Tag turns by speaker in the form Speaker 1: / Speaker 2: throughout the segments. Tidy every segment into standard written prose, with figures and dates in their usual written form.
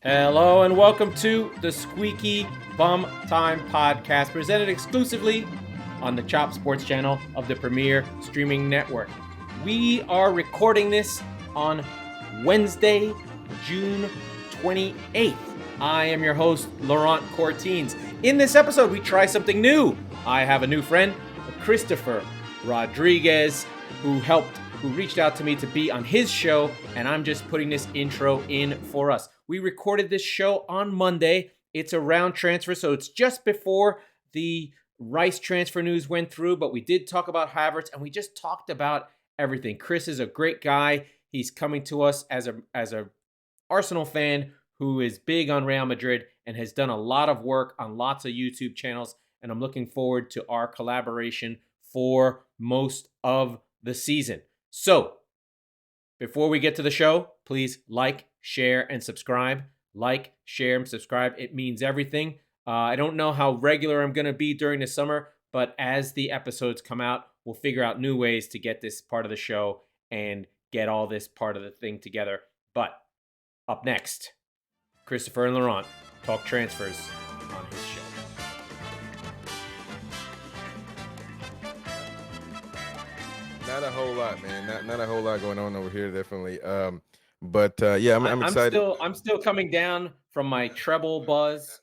Speaker 1: Hello and welcome to the Squeaky Bum Time podcast, presented exclusively on the Chop Sports channel of the premier streaming network. We are recording this on Wednesday, June 28th. I am your host, Laurent Courtines. In this episode, we try something new. I have a new friend, Christopher Rodriquez, who reached out to me to be on his show, and I'm just putting this intro in for us. We recorded this show on Monday. It's around transfer, so it's just before the Rice transfer news went through, but we did talk about Havertz, and we just talked about everything. Chris is a great guy. He's coming to us as a Arsenal fan who is big on Real Madrid and has done a lot of work on lots of YouTube channels, and I'm looking forward to our collaboration for most of the season. So, before we get to the show, please like, share, and subscribe. Like, share, and subscribe. It means everything. I don't know how regular I'm going to be during the summer, but as the episodes come out, we'll figure out new ways to get this part of the show and get all this part of the thing together. But up next, Christopher and Laurent talk transfers on his show.
Speaker 2: Not a whole lot, man. Not a whole lot going on over here, definitely. But I'm excited.
Speaker 1: I'm still coming down from my treble buzz.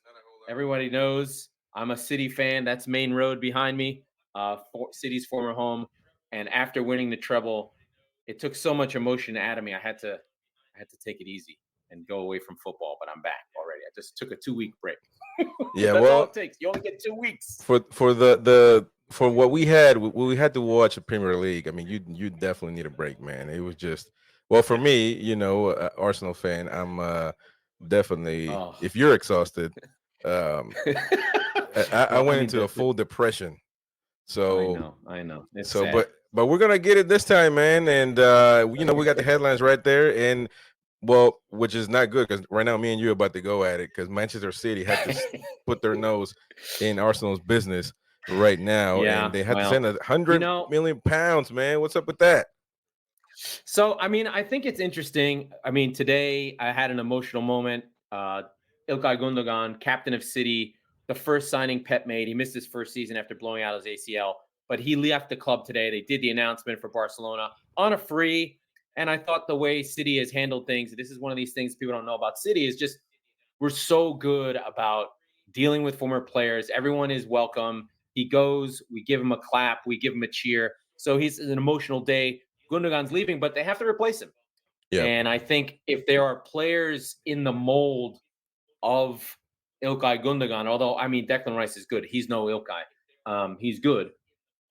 Speaker 1: Everybody knows I'm a City fan. That's Main Road behind me, City's former home. And after winning the treble, it took so much emotion out of me. I had to take it easy and go away from football. But I'm back already. I just took a 2-week break.
Speaker 2: Yeah,
Speaker 1: that's
Speaker 2: well,
Speaker 1: all it takes. You only get 2 weeks
Speaker 2: for what we had to watch the Premier League. I mean, you definitely need a break, man. It was just, well, for me, Arsenal fan, I'm definitely. If you're exhausted, I went into a full depression. So
Speaker 1: I know. It's
Speaker 2: so,
Speaker 1: sad.
Speaker 2: but we're gonna get it this time, man. And we got the headlines right there, and well, which is not good because right now me and you are about to go at it because Manchester City had to put their nose in Arsenal's business right now, and they had to send £100 million, man. What's up with that?
Speaker 1: So, I mean, I think it's interesting. I mean, today I had an emotional moment. Ilkay Gundogan, captain of City, the first signing Pep made. He missed his first season after blowing out his ACL, but he left the club today. They did the announcement for Barcelona on a free. And I thought the way City has handled things, this is one of these things people don't know about City, is just we're so good about dealing with former players. Everyone is welcome. He goes, we give him a clap, we give him a cheer. So he's an emotional day. Gundogan's leaving, but they have to replace him. Yeah. And I think if there are players in the mold of Ilkay Gundogan, although, I mean, Declan Rice is good. He's no Ilkay. He's good.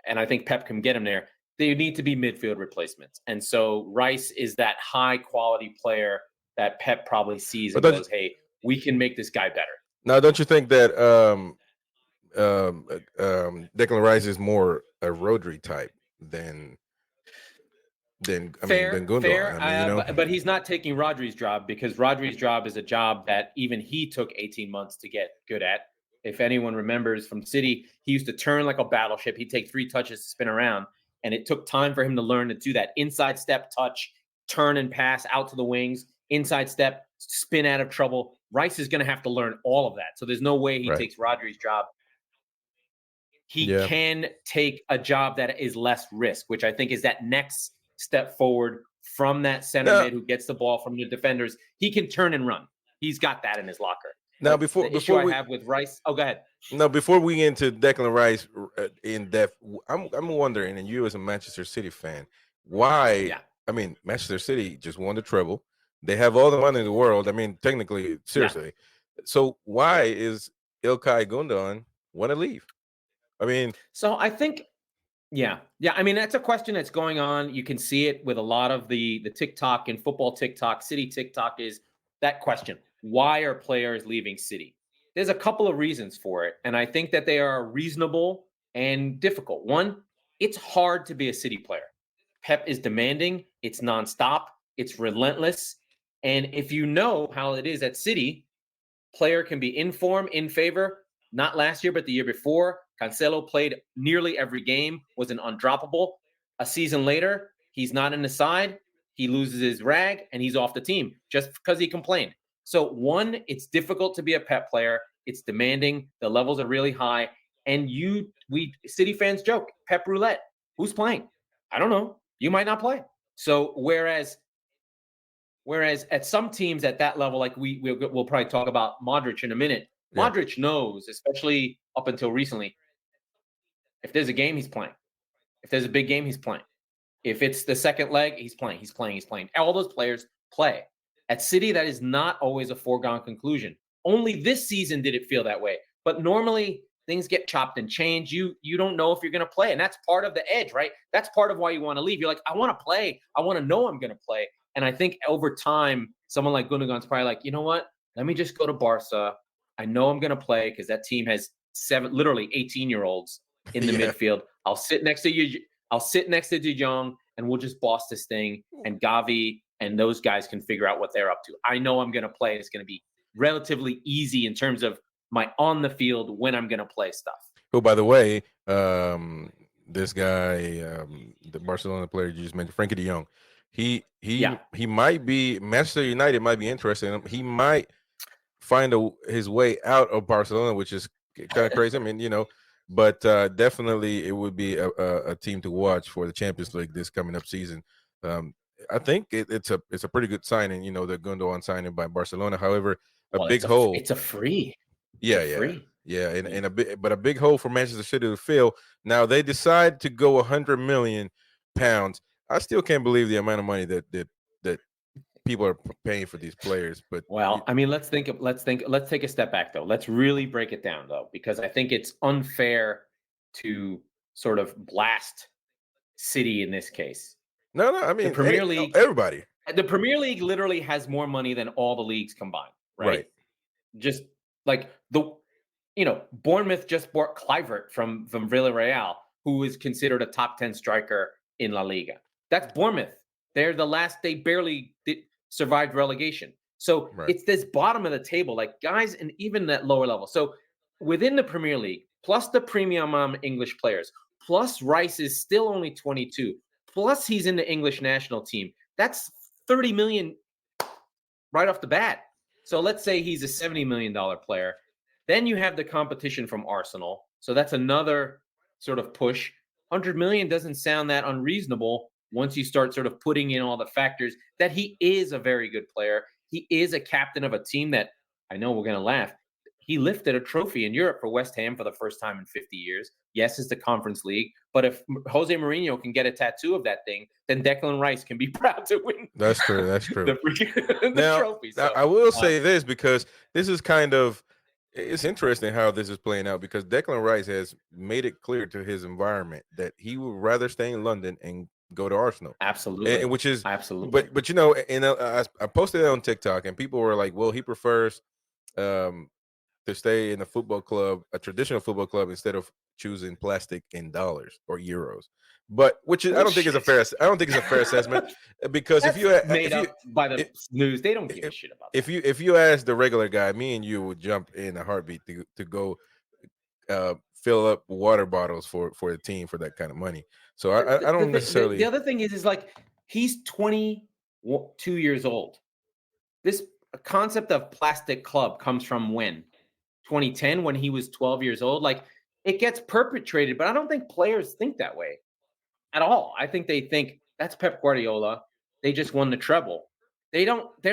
Speaker 1: And I think Pep can get him there. They need to be midfield replacements. And so Rice is that high-quality player that Pep probably sees and goes, hey, we can make this guy better.
Speaker 2: Now, don't you think that Declan Rice is more a Rodri type than Gundogan?
Speaker 1: Fair. But he's not taking Rodri's job because Rodri's job is a job that even he took 18 months to get good at. If anyone remembers from City, he used to turn like a battleship. He'd take 3 touches to spin around. And it took time for him to learn to do that inside step, touch, turn and pass out to the wings, inside step, spin out of trouble. Rice is going to have to learn all of that. So there's no way he takes Rodri's job. He can take a job that is less risk, which I think is that next step forward from that center mid who gets the ball from the defenders. He can turn and run. He's got that in his locker.
Speaker 2: Now,
Speaker 1: before I have with Rice. Oh, go ahead.
Speaker 2: No, before we get into Declan Rice in depth, I'm wondering, and you as a Manchester City fan, why? Yeah. I mean, Manchester City just won the treble. They have all the money in the world. I mean, technically, seriously. Yeah. So why is Ilkay Gundogan want to leave? I mean,
Speaker 1: so I think, yeah. I mean, that's a question that's going on. You can see it with a lot of the TikTok and football TikTok, City TikTok is that question. Why are players leaving City? There's a couple of reasons for it, and I think that they are reasonable and difficult. One, it's hard to be a City player. Pep is demanding. It's nonstop. It's relentless. And if you know how it is at City, player can be in form, in favor. Not last year, but the year before. Caicedo played nearly every game, was an undroppable. A season later, he's not in the side. He loses his rag, and he's off the team just because he complained. So one, it's difficult to be a Pep player. It's demanding. The levels are really high. And we City fans joke, Pep roulette. Who's playing? I don't know. You might not play. So whereas at some teams at that level, like we'll probably talk about Modric in a minute.
Speaker 2: Yeah.
Speaker 1: Modric knows, especially up until recently, if there's a game, he's playing. If there's a big game, he's playing. If it's the second leg, he's playing. He's playing. He's playing. All those players play. At City, that is not always a foregone conclusion. Only this season did it feel that way. But normally things get chopped and changed. You don't know if you're going to play, and that's part of the edge, right? That's part of why you want to leave. You're like, I want to play. I want to know I'm going to play. And I think over time, someone like Gundogan's probably like, you know what? Let me just go to Barca. I know I'm going to play because that team has literally 18-year-olds in the midfield. I'll sit next to you. I'll sit next to De Jong, and we'll just boss this thing. And Gavi and those guys can figure out what they're up to. I know I'm going to play. It's going to be relatively easy in terms of my on the field when I'm going to play stuff.
Speaker 2: Oh, by the way, this guy, the Barcelona player you just mentioned, Frankie de Jong, he might be Manchester United might be interested in him. He might find his way out of Barcelona, which is kind of crazy. I mean, but definitely it would be a team to watch for the Champions League this coming up season. I think it's a pretty good signing, the Gundogan signing by Barcelona. However, big hole.
Speaker 1: It's a free.
Speaker 2: And a big hole for Manchester City to fill. Now they decide to go 100 million pounds. I still can't believe the amount of money that people are paying for these players. But
Speaker 1: I mean, let's take a step back though. Let's really break it down though, because I think it's unfair to sort of blast City in this case.
Speaker 2: No, I mean,
Speaker 1: the Premier League,
Speaker 2: everybody.
Speaker 1: The Premier League literally has more money than all the leagues combined, right? Just like Bournemouth just bought Kluivert from Villarreal, who is considered a top 10 striker in La Liga. That's Bournemouth. They barely survived relegation. So it's this bottom of the table, like guys, and even that lower level. So within the Premier League, plus the premium English players, plus Rice is still only 22, plus he's in the English national team. That's 30 million right off the bat. So let's say he's a $70 million player. Then you have the competition from Arsenal. So that's another sort of push. 100 million doesn't sound that unreasonable once you start sort of putting in all the factors that he is a very good player. He is a captain of a team that, I know we're going to laugh, he lifted a trophy in Europe for West Ham for the first time in 50 years. Yes, it's the Conference League, but if Jose Mourinho can get a tattoo of that thing, then Declan Rice can be proud to win.
Speaker 2: That's true.
Speaker 1: the trophy. So,
Speaker 2: I will say this, because this is it's interesting how this is playing out, because Declan Rice has made it clear to his environment that he would rather stay in London and go to Arsenal.
Speaker 1: Absolutely.
Speaker 2: And which is
Speaker 1: absolutely.
Speaker 2: But I posted it on TikTok, and people were like, well, he prefers to stay in a football club, a traditional football club, instead of choosing plastic in dollars or euros. But I don't think it's a fair assessment, because if you
Speaker 1: by the news, they don't give a shit about that.
Speaker 2: If you ask the regular guy, me and you would jump in a heartbeat to go fill up water bottles for the team for that kind of money. So I don't necessarily.
Speaker 1: The other thing is like he's 22 years old. This concept of plastic club comes from when? 2010, when he was 12 years old. Like, it gets perpetrated, but I don't think players think that way at all. I think they think that's Pep Guardiola. They just won the treble. They're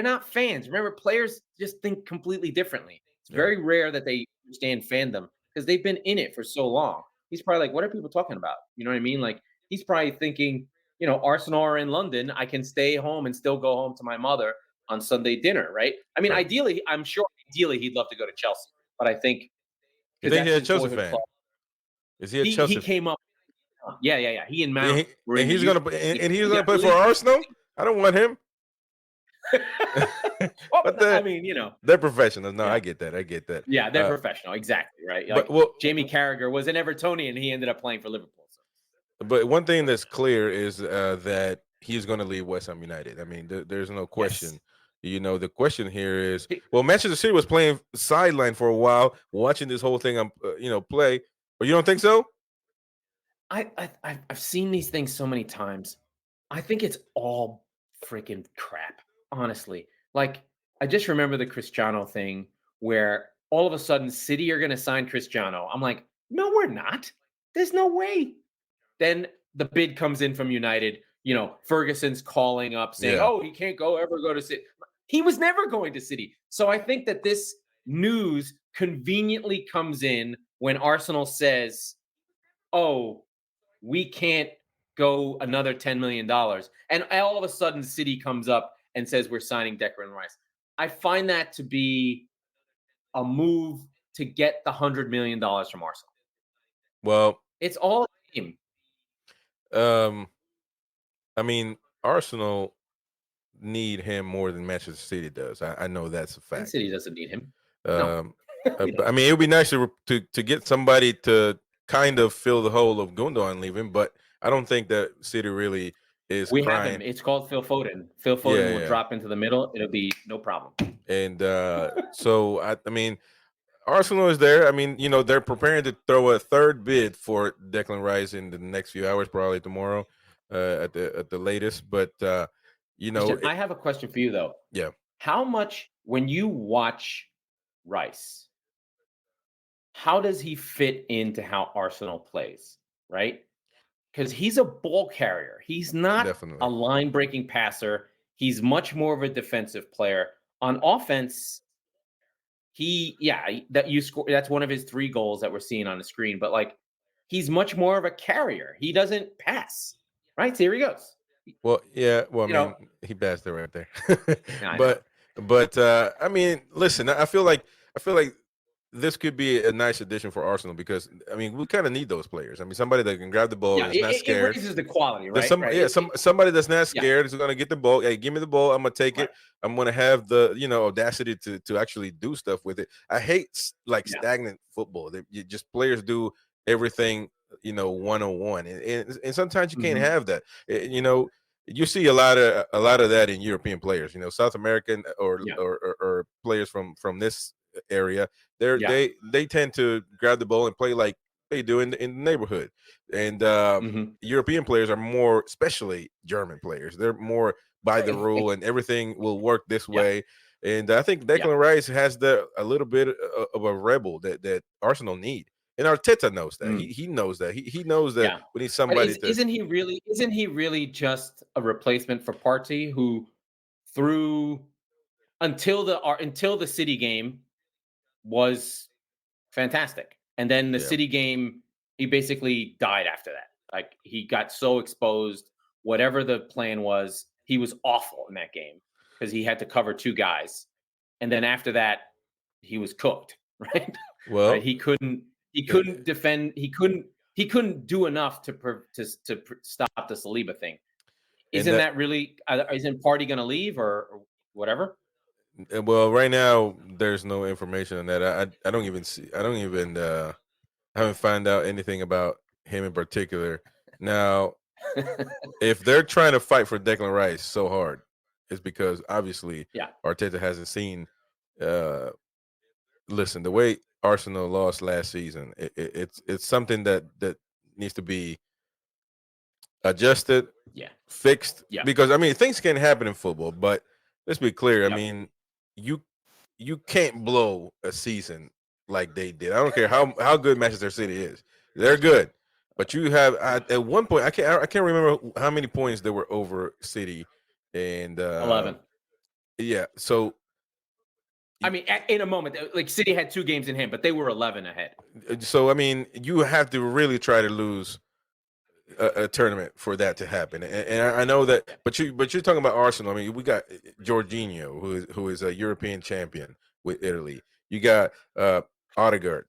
Speaker 1: not fans. Remember, players just think completely differently. It's very rare that they understand fandom because they've been in it for so long. He's probably like, what are people talking about? You know what I mean? Like, he's probably thinking, Arsenal are in London. I can stay home and still go home to my mother on Sunday dinner, right? I mean, ideally, I'm sure he'd love to go to Chelsea. But I think
Speaker 2: he's a Chelsea fan. Is he a Chelsea?
Speaker 1: He came up. Yeah. He and Mount.
Speaker 2: And he's gonna play for Arsenal. I don't want him.
Speaker 1: But
Speaker 2: they're professionals. No, I get that.
Speaker 1: Yeah, they're professional. Exactly right. Like, Jamie Carragher was an Evertonian. He ended up playing for Liverpool. So.
Speaker 2: But one thing that's clear is that he's going to leave West Ham United. I mean, there's no question. Yes. The question here is, well, Manchester City was playing sideline for a while, watching this whole thing, play. Or you don't think so?
Speaker 1: I've seen these things so many times. I think it's all freaking crap, honestly. Like, I just remember the Cristiano thing where all of a sudden City are going to sign Cristiano. I'm like, no, we're not. There's no way. Then the bid comes in from United. Ferguson's calling up saying,
Speaker 2: Yeah.
Speaker 1: oh, he can't ever go to City. He was never going to City. So I think that this news conveniently comes in when Arsenal says, oh, we can't go another $10 million. And all of a sudden, City comes up and says, we're signing Declan Rice. I find that to be a move to get the $100 million from Arsenal.
Speaker 2: Well,
Speaker 1: it's all a game.
Speaker 2: I mean, Arsenal need him more than Manchester City does. I know that's a fact.
Speaker 1: City doesn't need him.
Speaker 2: No. I mean, it would be nice to get somebody to kind of fill the hole of Gundogan leaving, but I don't think that City really is.
Speaker 1: We have him. It's called Phil Foden. Phil Foden will drop into the middle. It'll be no problem.
Speaker 2: And so I mean, Arsenal is there. I mean, they're preparing to throw a third bid for Declan Rice in the next few hours, probably tomorrow, at the latest. But
Speaker 1: I have a question for you though.
Speaker 2: Yeah.
Speaker 1: How much, when you watch Rice, how does he fit into how Arsenal plays? Right? Because he's a ball carrier. He's not a line-breaking passer. He's much more of a defensive player. On offense, that's one of his 3 goals that we're seeing on the screen. But he's much more of a carrier. He doesn't pass. Right? So here he goes.
Speaker 2: Well, yeah. Well, I mean, he passed it right there. But I mean, listen, I feel like this could be a nice addition for Arsenal because I mean we kind of need those players. I mean somebody that can grab the ball, that's not scared.
Speaker 1: It raises the quality, right?
Speaker 2: Somebody that's not scared is going to get the ball. Hey, give me the ball. I'm going to take it. I'm going to have the audacity to actually do stuff with it. I hate stagnant football. Just players do everything 101, and sometimes you can't have that. You see a lot of that in European players. South American or players from this area, they tend to grab the ball and play like they do in the neighborhood. And European players are more, especially German players, they're more by the rule and everything will work this way. And I think Declan Rice has a little bit of a rebel that Arsenal need. And Arteta knows that. He knows that. He knows that we need somebody.
Speaker 1: Isn't he really just a replacement for Partey, who through until the City game was fantastic, and then the City game he basically died after that. He got so exposed. Whatever the plan was, he was awful in that game because he had to cover 2 guys, and then after that he was cooked. Right?
Speaker 2: Well,
Speaker 1: right? He couldn't defend. He couldn't do enough to stop the Saliba thing. Isn't that really? Isn't Partey going to leave or whatever?
Speaker 2: Well, right now there's no information on that. I don't even see. I haven't found out anything about him in particular. Now, if they're trying to fight for Declan Rice so hard, it's because obviously Arteta hasn't seen. Listen, the way Arsenal lost last season, it's something that needs to be adjusted, fixed. Because I mean, things can happen in football, but let's be clear. I mean, you can't blow a season like they did. I don't care how good Manchester City is; they're good. But you have at one point, I can't remember how many points they were over City, and
Speaker 1: 11.
Speaker 2: Yeah, so.
Speaker 1: I mean, in a moment, City had 2 games in hand, but they were 11 ahead.
Speaker 2: So, I mean, you have to really try to lose a tournament for that to happen. And I know that, but you're talking about Arsenal. I mean, we got Jorginho, who is a European champion with Italy. You got Odegaard,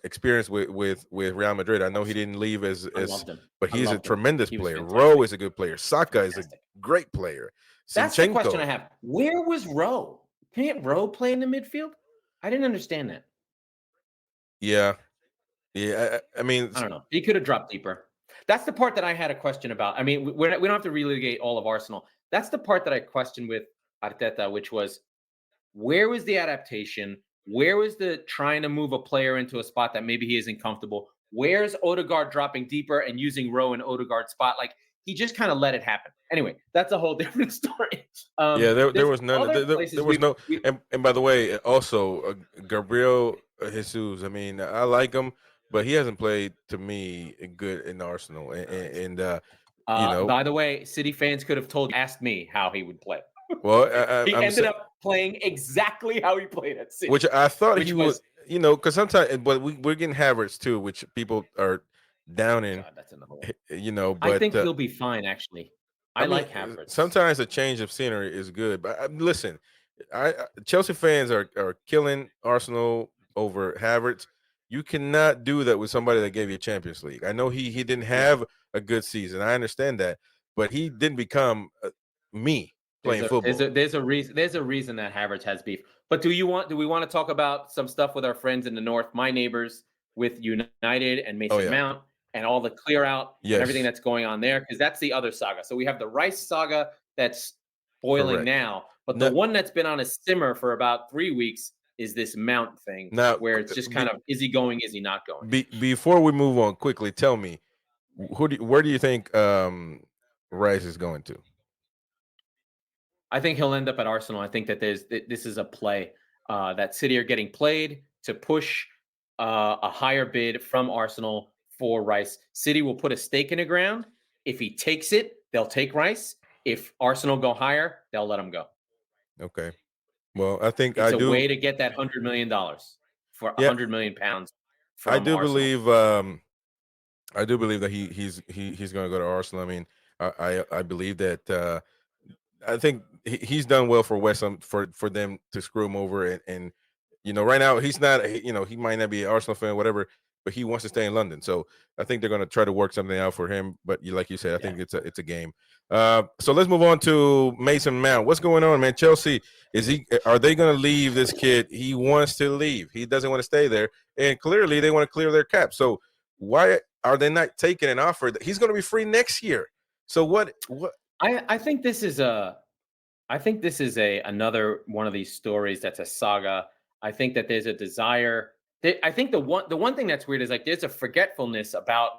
Speaker 2: experience with Real Madrid. I know he didn't leave but he's a tremendous player. Rowe is a good player. Saka is a great player.
Speaker 1: That's the question I have. Where was Rowe? Can't Rowe play in the midfield? I didn't understand that.
Speaker 2: Yeah. I mean,
Speaker 1: I don't know. He could have dropped deeper. That's the part that I had a question about. I mean, we don't have to relitigate all of Arsenal. That's the part that I questioned with Arteta, which was, where was the adaptation? Where was the trying to move a player into a spot that maybe he isn't comfortable? Where's Odegaard dropping deeper and using Rowe in Odegaard's spot? He just kind of let it happen. Anyway, that's a whole different story.
Speaker 2: There was none. There was no. And by the way, also Gabriel Jesus. I mean, I like him, but he hasn't played to me good in Arsenal. And
Speaker 1: by the way, City fans could have asked me how he would play.
Speaker 2: Well,
Speaker 1: he ended up playing exactly how he played at City,
Speaker 2: which I thought he was. Because sometimes, but we're getting Havertz too, which people are downing.
Speaker 1: God, that's in the hole.
Speaker 2: But
Speaker 1: I think he'll be fine. Actually, I like Havertz.
Speaker 2: Sometimes a change of scenery is good. But listen, Chelsea fans are killing Arsenal over Havertz. You cannot do that with somebody that gave you a Champions League. I know he didn't have a good season. I understand that, but he didn't become me. Playing football.
Speaker 1: There's a reason that Havertz has beef. But do we want to talk about some stuff with our friends in the north, my neighbors with United and Mason Mount and all the clear out and everything that's going on there? Because that's the other saga. So we have the Rice saga that's boiling now, but the one that's been on a simmer for about 3 weeks is this Mount thing, where it's just kind of, is he going, is he not going?
Speaker 2: Before we move on, quickly tell me, where do you think Rice is going to?
Speaker 1: I think he'll end up at Arsenal. I think that this is a play that City are getting played to push a higher bid from Arsenal for Rice. City will put a stake in the ground. If he takes it, they'll take Rice. If Arsenal go higher, they'll let him go.
Speaker 2: Okay. Well, I think
Speaker 1: it's a way to get that $100 million for £100 million from
Speaker 2: I do
Speaker 1: Arsenal.
Speaker 2: I do believe that he's going to go to Arsenal. I mean, I believe that. I think he's done well for West Ham for them to screw him over, and right now he's not. He might not be an Arsenal fan, whatever, but he wants to stay in London. So I think they're going to try to work something out for him. But like you said, I think it's a game. So let's move on to Mason Mount. What's going on, man? Chelsea, are they going to leave this kid? He wants to leave. He doesn't want to stay there, and clearly they want to clear their cap. So why are they not taking an offer that he's going to be free next year? So what?
Speaker 1: I think this is another one of these stories that's a saga. I think that there's a desire. I think the one thing that's weird is like there's a forgetfulness about.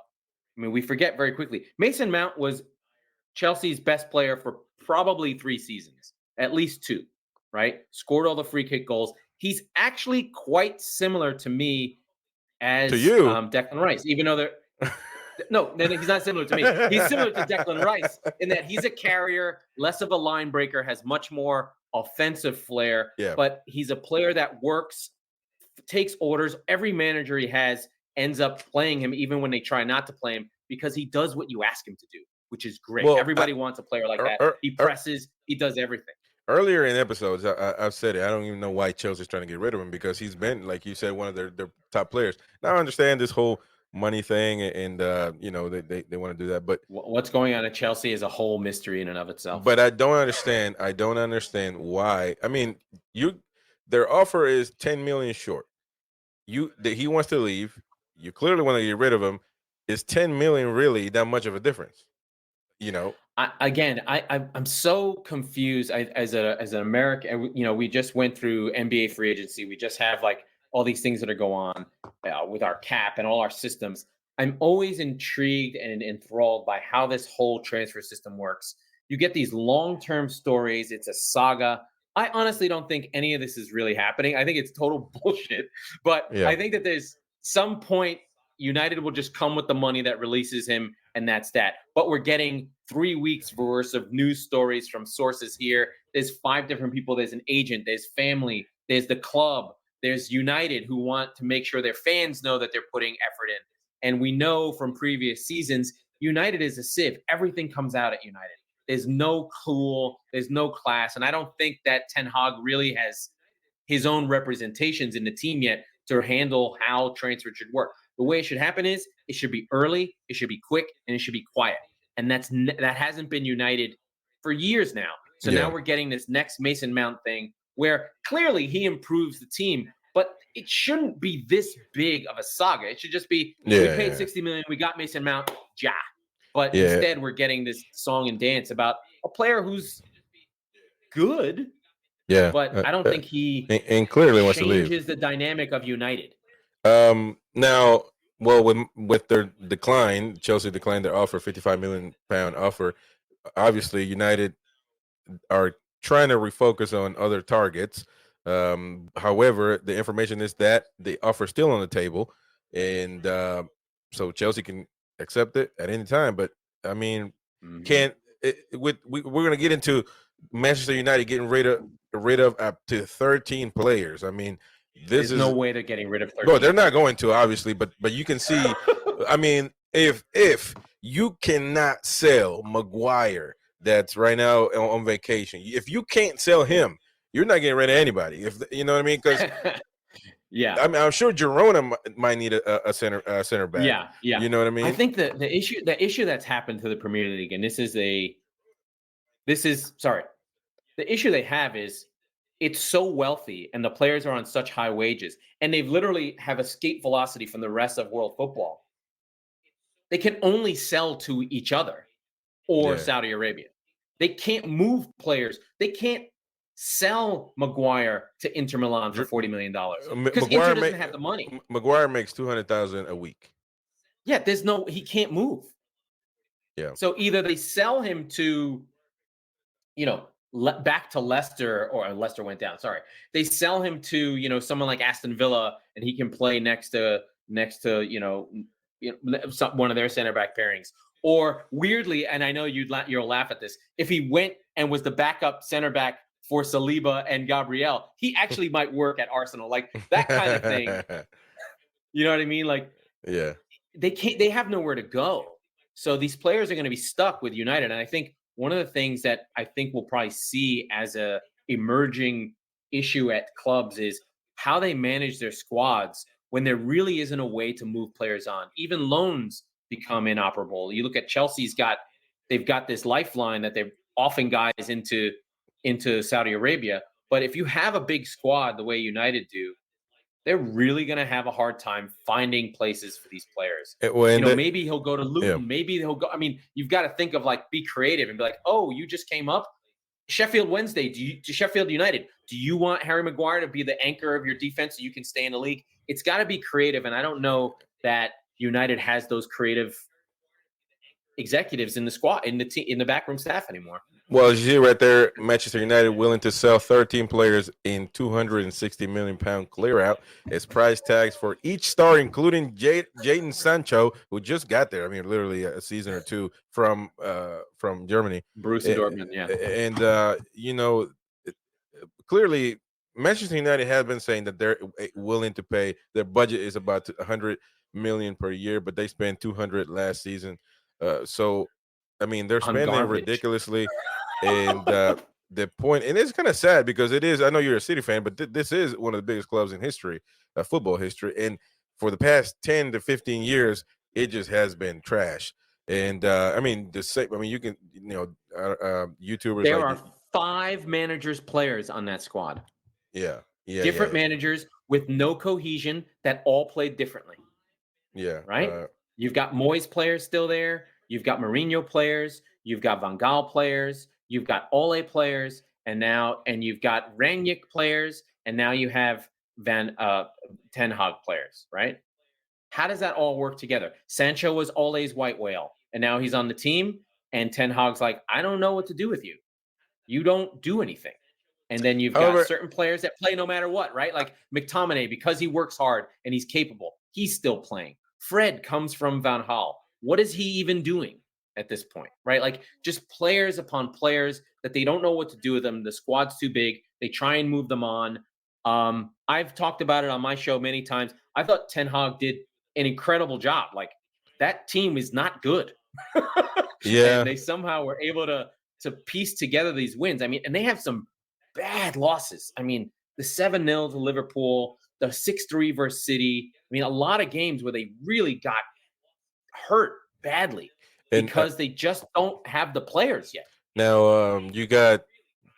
Speaker 1: I mean, we forget very quickly. Mason Mount was Chelsea's best player for probably 3 seasons, at least 2, right? Scored all the free kick goals. He's actually quite similar to me as Declan Rice, even though they're. No, he's not similar to me. He's similar to Declan Rice in that he's a carrier, less of a line breaker, has much more offensive flair, but he's a player that works, takes orders. Every manager he has ends up playing him even when they try not to play him because he does what you ask him to do, which is great. Well, everybody wants a player like that. He presses, he does everything.
Speaker 2: Earlier in episodes, I've said it. I don't even know why Chelsea's trying to get rid of him because he's been, like you said, one of their top players. Now I understand this whole money thing, and they want to do that. But
Speaker 1: what's going on at Chelsea is a whole mystery in and of itself.
Speaker 2: But I don't understand why. I mean, their offer is 10 million short. He wants to leave. You clearly want to get rid of him. Is 10 million really that much of a difference?
Speaker 1: I'm so confused as an American. We just went through NBA free agency. We just have like all these things that are going on with our cap and all our systems. I'm always intrigued and enthralled by how this whole transfer system works. You get these long-term stories. It's a saga. I honestly don't think any of this is really happening. I think it's total bullshit. But I think that there's some point United will just come with the money that releases him, and that's that. But we're getting 3 weeks worth of news stories from sources here. There's 5 different people. There's an agent. There's family. There's the club. There's United who want to make sure their fans know that they're putting effort in. And we know from previous seasons, United is a sieve. Everything comes out at United. There's no cool. There's no class. And I don't think that Ten Hag really has his own representations in the team yet to handle how transfer should work. The way it should happen is it should be early, it should be quick, and it should be quiet. And that hasn't been United for years now. So now we're getting this next Mason Mount thing where clearly he improves the team, but it shouldn't be this big of a saga. It should just be, we paid $60 million, we got Mason Mount, But instead we're getting this song and dance about a player who's good, but I don't think he
Speaker 2: and clearly wants to leave.
Speaker 1: Changes the dynamic of United.
Speaker 2: Now, Well, with their decline, Chelsea declined their offer, £55 million offer. Obviously, United are trying to refocus on other targets. However, the information is that the offer is still on the table, and so Chelsea can accept it at any time. But I mean, we're going to get into Manchester United getting rid of up to 13 players. I mean,
Speaker 1: there's no way they're getting rid of 13.
Speaker 2: No, they're not going to, obviously, but you can see. I mean, if you cannot sell Maguire, that's right now on vacation. If you can't sell him, you're not getting rid of anybody. If you know what I mean, because
Speaker 1: yeah,
Speaker 2: I mean, I'm sure Girona might need a center back.
Speaker 1: Yeah,
Speaker 2: you know what I mean.
Speaker 1: I think the issue that's happened to the Premier League, and the issue they have is it's so wealthy, and the players are on such high wages, and they've literally have escape velocity from the rest of world football. They can only sell to each other or Saudi Arabia. They can't move players. They can't sell Maguire to Inter Milan for $40 million because Inter doesn't have the money.
Speaker 2: Maguire makes $200,000 a week.
Speaker 1: Yeah, he can't move.
Speaker 2: Yeah.
Speaker 1: So either they sell him to, back to Leicester, or Leicester went down. Sorry, they sell him to someone like Aston Villa, and he can play next to one of their center back pairings. Or weirdly, and I know you'll laugh at this, if he went and was the backup center back for Saliba and Gabriel, he actually might work at Arsenal, like that kind of thing. You know what I mean? Like,
Speaker 2: yeah,
Speaker 1: they have nowhere to go. So these players are going to be stuck with United. And I think one of the things that I think we'll probably see as a emerging issue at clubs is how they manage their squads when there really isn't a way to move players on. Even loans become inoperable. You look at Chelsea's they've got this lifeline that they're offing guys into Saudi Arabia. But if you have a big squad the way United do, they're really going to have a hard time finding places for these players. Maybe he'll go to Luton. Yeah. Maybe he'll go. I mean, you've got to think of be creative and be like, oh, you just came up. Sheffield Wednesday, Sheffield United, do you want Harry Maguire to be the anchor of your defense so you can stay in the league? It's got to be creative. And I don't know that United has those creative executives in the squad, in the backroom staff anymore.
Speaker 2: Well, as you see right there, Manchester United willing to sell 13 players in £260 million clear out as price tags for each star, including Jadon Sancho, who just got there. I mean, literally a season or two from Germany.
Speaker 1: Borussia Dortmund, yeah.
Speaker 2: And clearly, Manchester United has been saying that they're willing to pay. Their budget is about $100 million per year, but they spent $200 last season. So, I mean, they're spending ridiculously. And the point, and it's kind of sad because it is. I know you're a City fan, but this is one of the biggest clubs in history, football history. And for the past 10 to 15 years, it just has been trash. And I mean, you can, YouTubers.
Speaker 1: There are 5 managers, players on that squad.
Speaker 2: Yeah.
Speaker 1: Different managers with no cohesion that all played differently.
Speaker 2: Yeah.
Speaker 1: Right. You've got Moyes players still there. You've got Mourinho players. You've got Van Gaal players. You've got Ole players, and you've got Rangnick players, and now you have Ten Hag players, right? How does that all work together? Sancho was Ole's white whale, and now he's on the team, and Ten Hag's like, I don't know what to do with you. You don't do anything. And then you've got certain players that play no matter what, right? Like McTominay, because he works hard and he's capable, he's still playing. Fred comes from Van Gaal. What is he even doing at this point, right? Like just players upon players that they don't know what to do with them. The squad's too big. They try and move them on. I've talked about it on my show many times. I thought Ten Hag did an incredible job. Like that team is not good.
Speaker 2: Yeah.
Speaker 1: And they somehow were able to piece together these wins. I mean, and they have some bad losses. I mean, the 7-0 to Liverpool, the 6-3 versus City. I mean, a lot of games where they really got hurt badly. Because they just don't have the players yet.
Speaker 2: Now, you got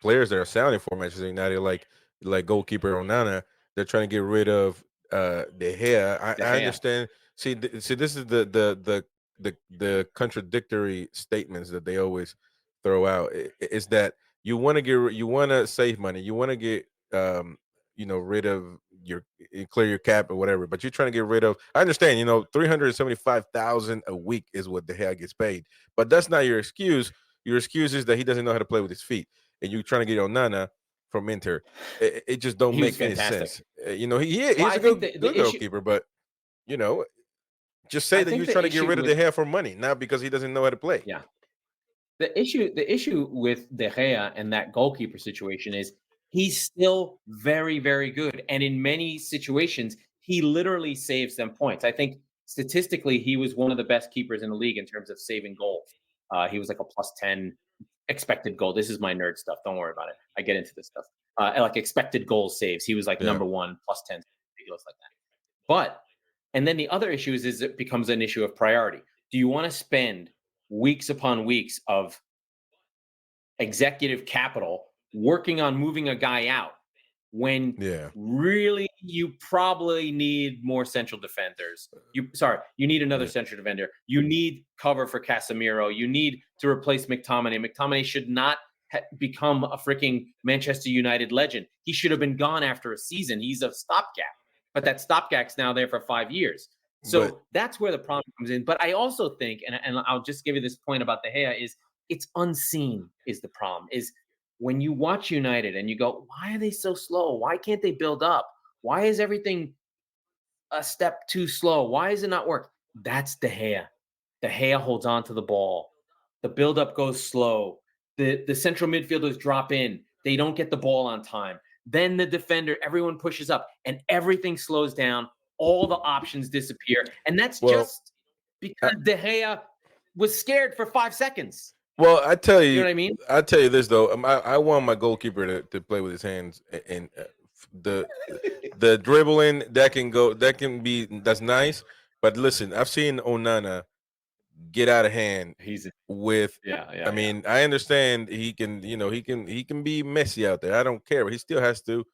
Speaker 2: players that are sounding for Manchester United, like goalkeeper Onana. They're trying to get rid of De Gea. I understand. See, this is the contradictory statements that they always throw out. Is that you want to save money, you want to get rid of clear your cap or whatever. But you're trying to get rid of. I understand, 375,000 a week is what De Gea gets paid, but that's not your excuse. Your excuse is that he doesn't know how to play with his feet, and you're trying to get Onana from Inter. It just don't
Speaker 1: He was
Speaker 2: make any
Speaker 1: fantastic.
Speaker 2: sense. He's
Speaker 1: I
Speaker 2: a
Speaker 1: think
Speaker 2: good
Speaker 1: the issue,
Speaker 2: goalkeeper, but just say
Speaker 1: I
Speaker 2: that
Speaker 1: think
Speaker 2: you're
Speaker 1: the
Speaker 2: trying to get
Speaker 1: issue
Speaker 2: rid of
Speaker 1: with
Speaker 2: De Gea for money, not because he doesn't know how to play.
Speaker 1: yeah. The issue with De Gea and that goalkeeper situation is he's still very, very good. And in many situations, he literally saves them points. I think statistically, he was one of the best keepers in the league in terms of saving goals. He was like a plus 10 expected goal. This is my nerd stuff. Don't worry about it. I get into this stuff. Like expected goals saves. He was like number one, plus 10, ridiculous like that. But, and then the other issue is it becomes an issue of priority. Do you want to spend weeks upon weeks of executive capital working on moving a guy out when really you probably need more central defenders? You need another central defender. You need cover for Casemiro. You need to replace McTominay. McTominay should not become a freaking Manchester United legend. He should have been gone after a season. He's a stopgap, but that stopgap's now there for 5 years. So that's where the problem comes in. But I also think, and I'll just give you this point about De Gea, is it's unseen is the problem. Is when you watch United and you go, why are they so slow? Why can't they build up? Why is everything a step too slow? Why is it not work? That's De Gea. De Gea holds on to the ball. The buildup goes slow. The central midfielders drop in. They don't get the ball on time. Then the defender, everyone pushes up, and everything slows down. All the options disappear. And that's just because De Gea was scared for 5 seconds.
Speaker 2: Well, I tell you,
Speaker 1: you know what I mean?
Speaker 2: I tell you this though. I want my goalkeeper to play with his hands, and the dribbling that's nice. But listen, I've seen Onana get out of hand. I mean, I understand he can be messy out there. I don't care, but he still has to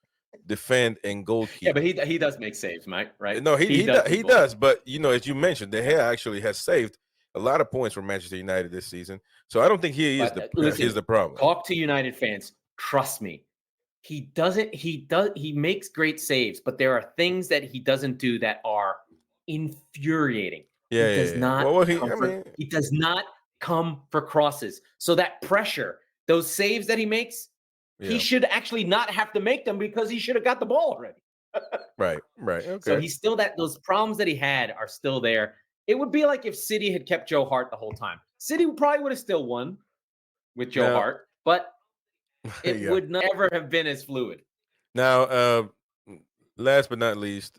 Speaker 2: defend and goalkeep.
Speaker 1: Yeah, but he does make saves, Mike. Right?
Speaker 2: No, he does. But as you mentioned, De Gea actually has saved a lot of points for Manchester United this season. So I don't think he is the problem.
Speaker 1: Talk to United fans. Trust me. He makes great saves, but there are things that he doesn't do that are infuriating. He does not come for crosses. So that pressure, those saves that he makes, he should actually not have to make them because he should have got the ball already.
Speaker 2: Right. Okay.
Speaker 1: So he's still those problems that he had are still there. It would be like if City had kept Joe Hart the whole time. City probably would have still won with Joe Hart, but it would never have been as fluid.
Speaker 2: Now, last but not least,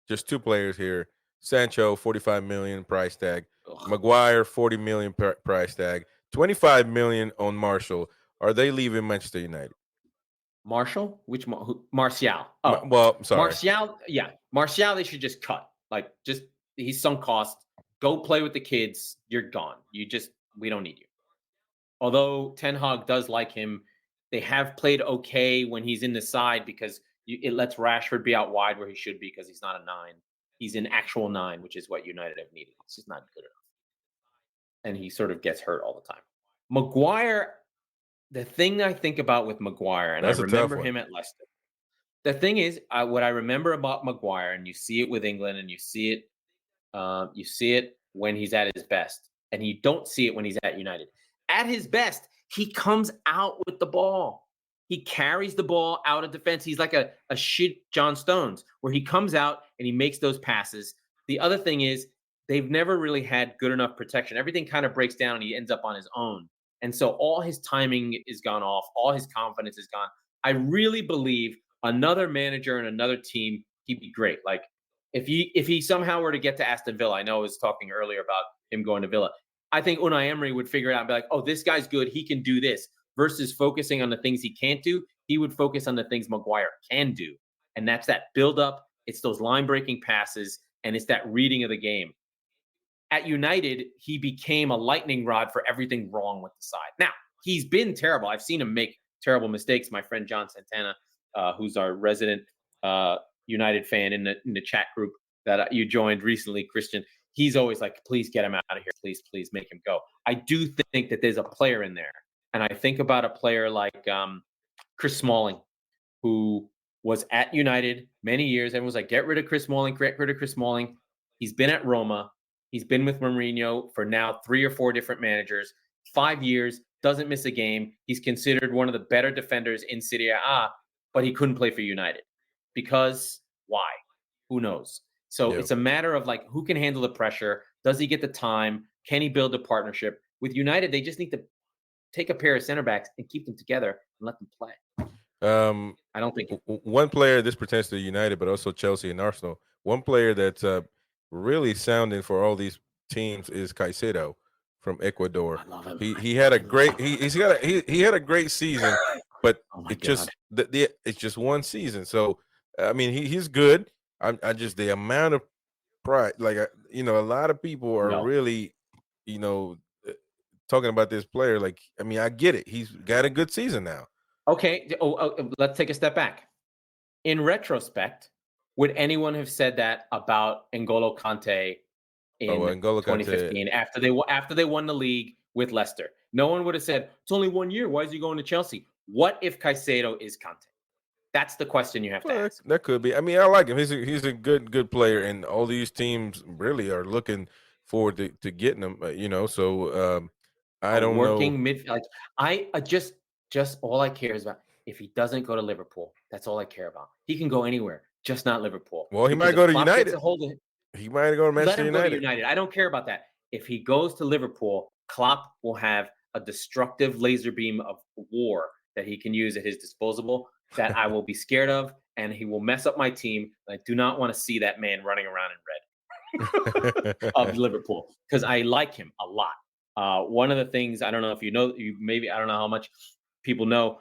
Speaker 2: just two players here. Sancho, 45 million price tag. Maguire, 40 million price tag. 25 million on Martial. Are they leaving Manchester United?
Speaker 1: Martial? Martial. Oh,
Speaker 2: well, sorry.
Speaker 1: Martial, yeah. Martial, they should just cut. He's sunk cost. Go play with the kids. You're gone. We don't need you. Although Ten Hag does like him, they have played okay when he's in the side because it lets Rashford be out wide where he should be because he's not a 9. He's an actual 9, which is what United have needed. It's just not good enough. And he sort of gets hurt all the time. Maguire, the thing I think about with Maguire, and I remember him at Leicester. The thing is, what I remember about Maguire, and you see it with England, and you see it when he's at his best, and you don't see it when he's at United. At his best, he comes out with the ball. He carries the ball out of defense. He's like a shit John Stones, where he comes out and he makes those passes. The other thing is, they've never really had good enough protection. Everything kind of breaks down, and he ends up on his own. And so all his timing is gone off. All his confidence is gone. I really believe another manager and another team, he'd be great. Like if he somehow were to get to Aston Villa, I know I was talking earlier about him going to Villa. I think Unai Emery would figure it out and be like, oh, this guy's good. He can do this. Versus focusing on the things he can't do, he would focus on the things Maguire can do. And that's that build-up. It's those line-breaking passes, and it's that reading of the game. At United, he became a lightning rod for everything wrong with the side. Now, he's been terrible. I've seen him make terrible mistakes. My friend John Santana, who's our resident United fan in the chat group that you joined recently, Christian, he's always like, please get him out of here. Please make him go. I do think that there's a player in there. And I think about a player like Chris Smalling, who was at United many years. Everyone was like, get rid of Chris Smalling, get rid of Chris Smalling. He's been at Roma. He's been with Mourinho for now 3 or 4 different managers, 5 years, doesn't miss a game. He's considered one of the better defenders in Serie A, but he couldn't play for United. Because why? Who knows? So it's a matter of like, who can handle the pressure? Does he get the time? Can he build a partnership? With United, they just need to take a pair of center backs and keep them together and let them play. I don't think
Speaker 2: one player, this pertains to United, but also Chelsea and Arsenal. One player that's really sounding for all these teams is Caicedo from Ecuador.
Speaker 1: I love him.
Speaker 2: He had a great he had a great season, but it's just one season. So I mean he's good. I just the amount of pride, like a lot of people are really talking about this player. Like I mean I get it. He's got a good season now.
Speaker 1: Okay, let's take a step back. In retrospect, would anyone have said that about N'Golo Kante in 2015 after they won the league with Leicester? No one would have said, it's only 1 year. Why is he going to Chelsea? What if Caicedo is Kante? That's the question you have to ask.
Speaker 2: That could be. I mean, I like him. He's a good player, and all these teams really are looking forward to getting him. So I don't know.
Speaker 1: Working midfield. I just all I care is about if he doesn't go to Liverpool. That's all I care about. He can go anywhere, just not Liverpool.
Speaker 2: Well, he might go to United. He might go to
Speaker 1: Let
Speaker 2: Manchester
Speaker 1: him go to United. I don't care about that. If he goes to Liverpool, Klopp will have a destructive laser beam of war that he can use at his disposal that I will be scared of, and he will mess up my team. I do not want to see that man running around in red of Liverpool because I like him a lot. One of the things, I don't know if I don't know how much people know,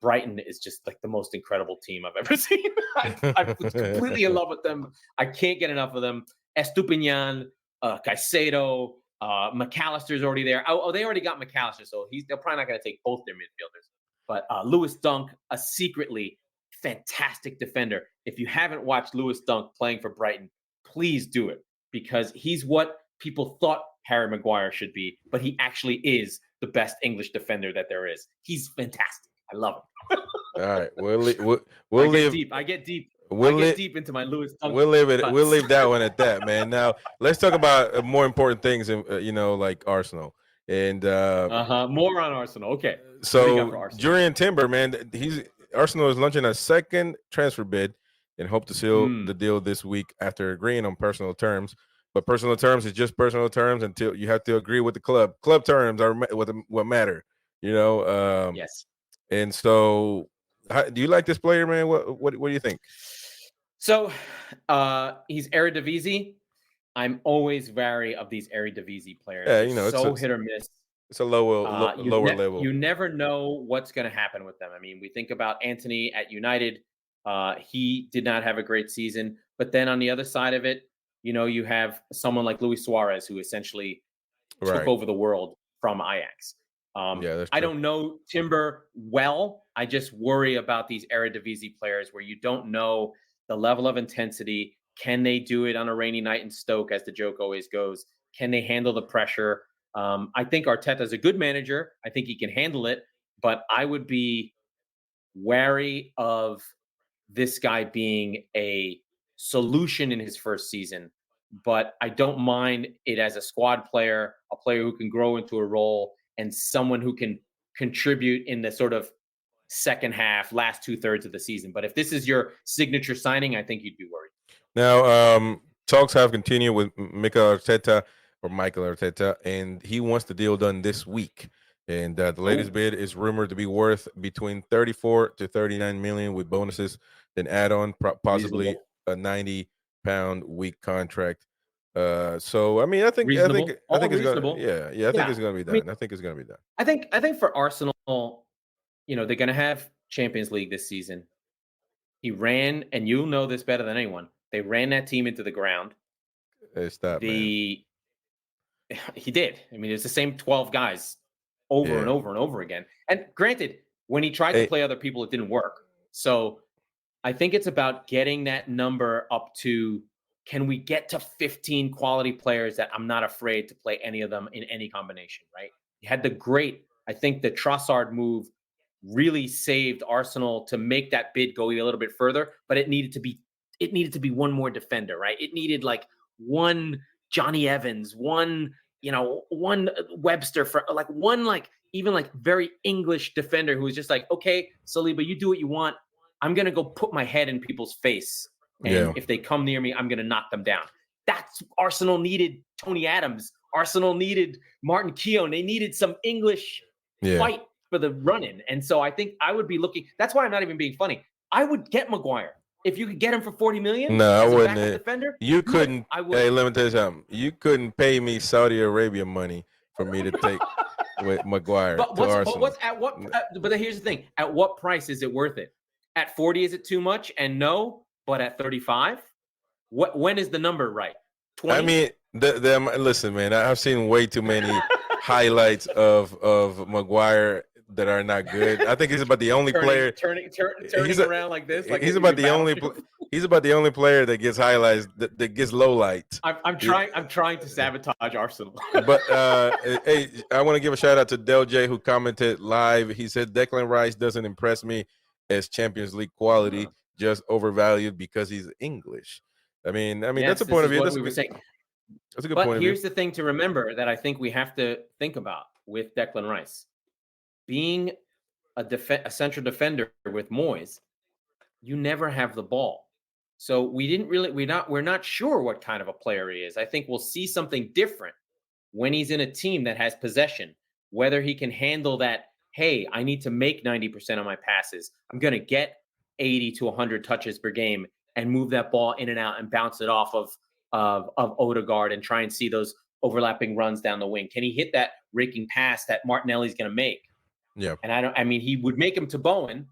Speaker 1: Brighton is just like the most incredible team I've ever seen. I'm completely in love with them. I can't get enough of them. Estupinian, Caicedo, McAllister's already there. Oh, they already got McAllister, so they're probably not going to take both their midfielders. But Lewis Dunk, a secretly fantastic defender. If you haven't watched Lewis Dunk playing for Brighton, please do it because he's what people thought Harry Maguire should be, but he actually is the best English defender that there is. He's fantastic. I love him.
Speaker 2: All right, we'll leave.
Speaker 1: I get deep. We'll get deep into my Lewis Dunk.
Speaker 2: We'll leave that one at that, man. Now let's talk about more important things, like Arsenal and
Speaker 1: more on Arsenal. Okay.
Speaker 2: So Jurrien Timber, man, Arsenal is launching a second transfer bid and hope to seal the deal this week after agreeing on personal terms. But personal terms is just personal terms until you have to agree with the club. Club terms are what matter,
Speaker 1: Yes.
Speaker 2: And so, do you like this player, man? What do you think?
Speaker 1: So, he's Ari DeVisi. I'm always wary of these Ari DeVisi players. Yeah, it's hit or miss.
Speaker 2: It's a lower level.
Speaker 1: You never know what's going to happen with them. I mean, we think about Anthony at United. He did not have a great season. But then on the other side of it, you have someone like Luis Suarez who essentially took over the world from Ajax. I don't know Timber well. I just worry about these Eredivisie players where you don't know the level of intensity. Can they do it on a rainy night in Stoke, as the joke always goes? Can they handle the pressure? I think Arteta is a good manager. I think he can handle it, but I would be wary of this guy being a solution in his first season. But I don't mind it as a squad player, a player who can grow into a role, and someone who can contribute in the sort of second half, last 2/3 of the season. But if this is your signature signing, I think you'd be worried.
Speaker 2: Now, talks have continued with Mikel Arteta, and he wants the deal done this week. And the latest bid is rumored to be worth between 34 to 39 million with bonuses, then add on possibly a 90-pound week contract. So I mean, I think it's going to, it's going to be done. I think it's going to be done.
Speaker 1: I think for Arsenal, they're going to have Champions League this season. He ran, and you know this better than anyone. They ran that team into the ground.
Speaker 2: He
Speaker 1: did. I mean, it's the same 12 guys over and over and over again. And granted, when he tried to play other people, it didn't work. So I think it's about getting that number up to, can we get to 15 quality players that I'm not afraid to play any of them in any combination, right? You had I think the Trossard move really saved Arsenal to make that bid go a little bit further, but it needed to be one more defender, right? It needed like one Johnny Evans, one Webster, for like one, like even like very English defender who was just like, okay, Saliba, you do what you want. I'm gonna go put my head in people's face, and if they come near me, I'm gonna knock them down. That's Arsenal needed. Tony Adams. Arsenal needed Martin Keown. They needed some English fight for the run-in. And so I think I would be looking. That's why I'm not even being funny. I would get Maguire if you could get him for 40 million.
Speaker 2: No,
Speaker 1: as
Speaker 2: I wouldn't.
Speaker 1: A defender.
Speaker 2: You couldn't. I would. Hey, let me tell you something. You couldn't pay me Saudi Arabia money for me to take with Maguire to Arsenal.
Speaker 1: But here's the thing: at what price is it worth it? At 40, is it too much? And no, but at 35, when is the number right? 20?
Speaker 2: I mean, listen, man. I've seen way too many highlights of Maguire that are not good. I think he's about the only player
Speaker 1: turning around like this. Like
Speaker 2: he's about the only. He's about the only player that gets highlights that gets lowlights.
Speaker 1: I'm trying to sabotage Arsenal.
Speaker 2: But hey, I want to give a shout out to Del J who commented live. He said Declan Rice doesn't impress me as Champions League quality, just overvalued because he's English. I mean,
Speaker 1: yes,
Speaker 2: that's a point of view.
Speaker 1: That's a good point of view. But here's the thing to remember that I think we have to think about with Declan Rice. Being a central defender with Moyes, you never have the ball. So we're not sure what kind of a player he is. I think we'll see something different when he's in a team that has possession, whether he can handle that. Hey, I need to make 90% of my passes. I'm going to get 80 to 100 touches per game and move that ball in and out and bounce it off of Odegaard and try and see those overlapping runs down the wing. Can he hit that raking pass that Martinelli's going to make?
Speaker 2: Yeah.
Speaker 1: And he would make him to Bowen,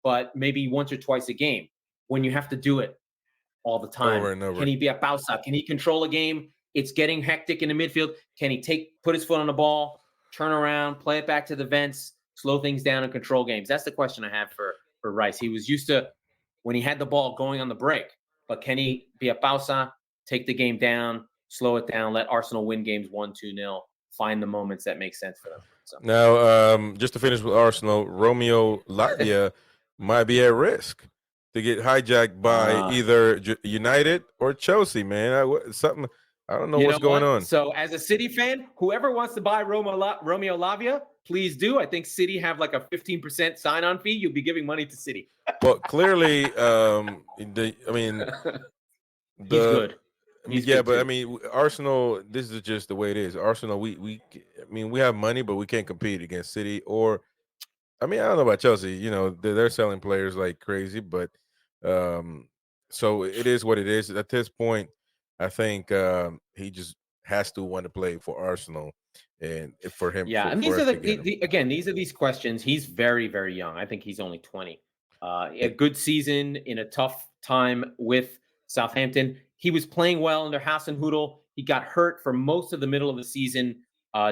Speaker 1: but maybe once or twice a game. When you have to do it all the time,
Speaker 2: over and over.
Speaker 1: Can he be a Bausa? Can he control a game? It's getting hectic in the midfield. Can he put his foot on the ball, turn around, play it back to the vents, slow things down and control games? That's the question I have for Rice. He was used to when he had the ball going on the break, but can he be a Bausa, take the game down, slow it down, let Arsenal win games 1-2-0, find the moments that make sense for them? So.
Speaker 2: Now, just to finish with Arsenal, Romeo Lavia might be at risk to get hijacked by either United or Chelsea, man. I don't know what's going on.
Speaker 1: So as a City fan, whoever wants to buy Romeo Lavia, please do. I think City have like a 15% sign-on fee. You'll be giving money to City.
Speaker 2: Well, clearly, he's
Speaker 1: good.
Speaker 2: But I mean, Arsenal. This is just the way it is. Arsenal. We have money, but we can't compete against City. Or, I don't know about Chelsea. You know, they're selling players like crazy, but so it is what it is. At this point, I think he just has to want to play for Arsenal, and for him.
Speaker 1: Yeah, and these are these questions. He's very, very young. I think he's only 20. A good season in a tough time with Southampton. He was playing well under Hasenhüttl. He got hurt for most of the middle of the season.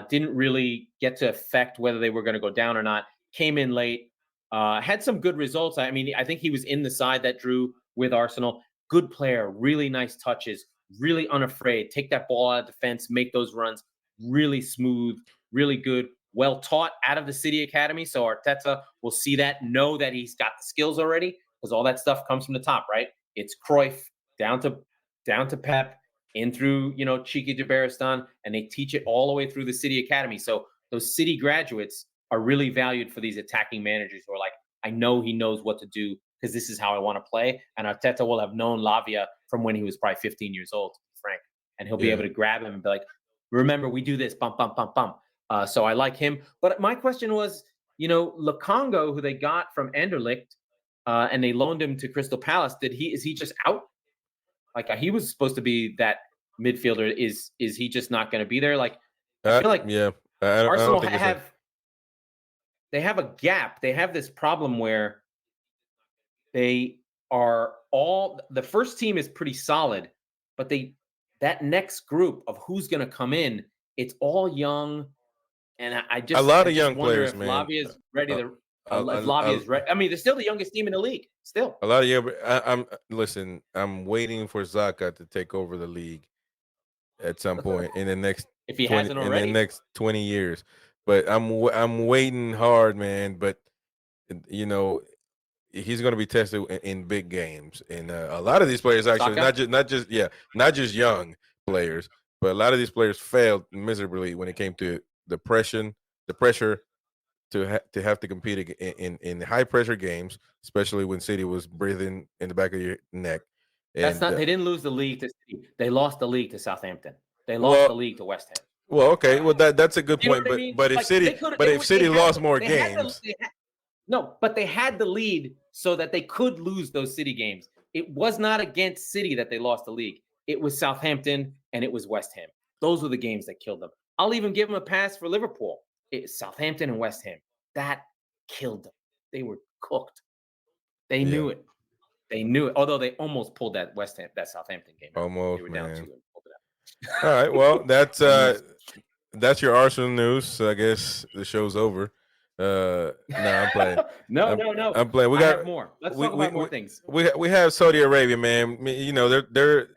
Speaker 1: Didn't really get to affect whether they were going to go down or not. Came in late. Had some good results. I think he was in the side that drew with Arsenal. Good player. Really nice touches. Really unafraid. Take that ball out of defense. Make those runs. Really smooth. Really good. Well taught out of the City Academy. So Arteta will see that. Know that he's got the skills already because all that stuff comes from the top, right? It's Cruyff down to Pep, in through, Chiki Jabaristan, and they teach it all the way through the City Academy. So those City graduates are really valued for these attacking managers who are like, I know he knows what to do because this is how I want to play. And Arteta will have known Lavia from when he was probably 15 years old, to be frank. And he'll be able to grab him and be like, remember, we do this, bump, bump, bump, bump. So I like him. But my question was, Lukongo, who they got from Anderlecht, and they loaned him to Crystal Palace, is he just out? Like he was supposed to be that midfielder. Is he just not going to be there? Like I feel like Arsenal they have a gap. They have this problem where they are the first team is pretty solid, but that next group of who's going to come in, it's all young, and
Speaker 2: a lot of young players, man.
Speaker 1: Lavia is ready to. Lavia is ready. They're still the youngest team in the league. Still,
Speaker 2: a lot of young. I'm waiting for Zaka to take over the league at some point in the next.
Speaker 1: If he hasn't already,
Speaker 2: in the next 20 years. But I'm waiting hard, man. But you know, he's going to be tested in big games, and a lot of these players actually
Speaker 1: Saga?
Speaker 2: not just young players, but a lot of these players failed miserably when it came to the pressure to have to compete in high pressure games, especially when City was breathing in the back of your neck.
Speaker 1: That's
Speaker 2: And
Speaker 1: not. They didn't lose the league to City. They lost the league to Southampton. They lost
Speaker 2: well,
Speaker 1: the league to West Ham.
Speaker 2: well, okay, well that's a good
Speaker 1: You know
Speaker 2: point.
Speaker 1: what I mean?
Speaker 2: But if
Speaker 1: Like they
Speaker 2: City
Speaker 1: could.
Speaker 2: but if City lost more
Speaker 1: They had
Speaker 2: games,
Speaker 1: no, but they had the lead so that they could lose those City games. It was not against City that they lost the league. It was Southampton and it was West Ham. Those were the games that killed them. I'll even give them a pass for Liverpool. It's Southampton and West Ham. That killed them. They were cooked. They knew it. They knew it. Although they almost pulled that Southampton game out.
Speaker 2: almost,
Speaker 1: They were
Speaker 2: man.
Speaker 1: down 2 and pulled it out.
Speaker 2: All right, well, that's your Arsenal news. So I guess the show's over. No, I'm playing.
Speaker 1: No.
Speaker 2: I'm playing. We
Speaker 1: I
Speaker 2: got
Speaker 1: have more. Let's talk about more things.
Speaker 2: We have Saudi Arabia, man. You know, they're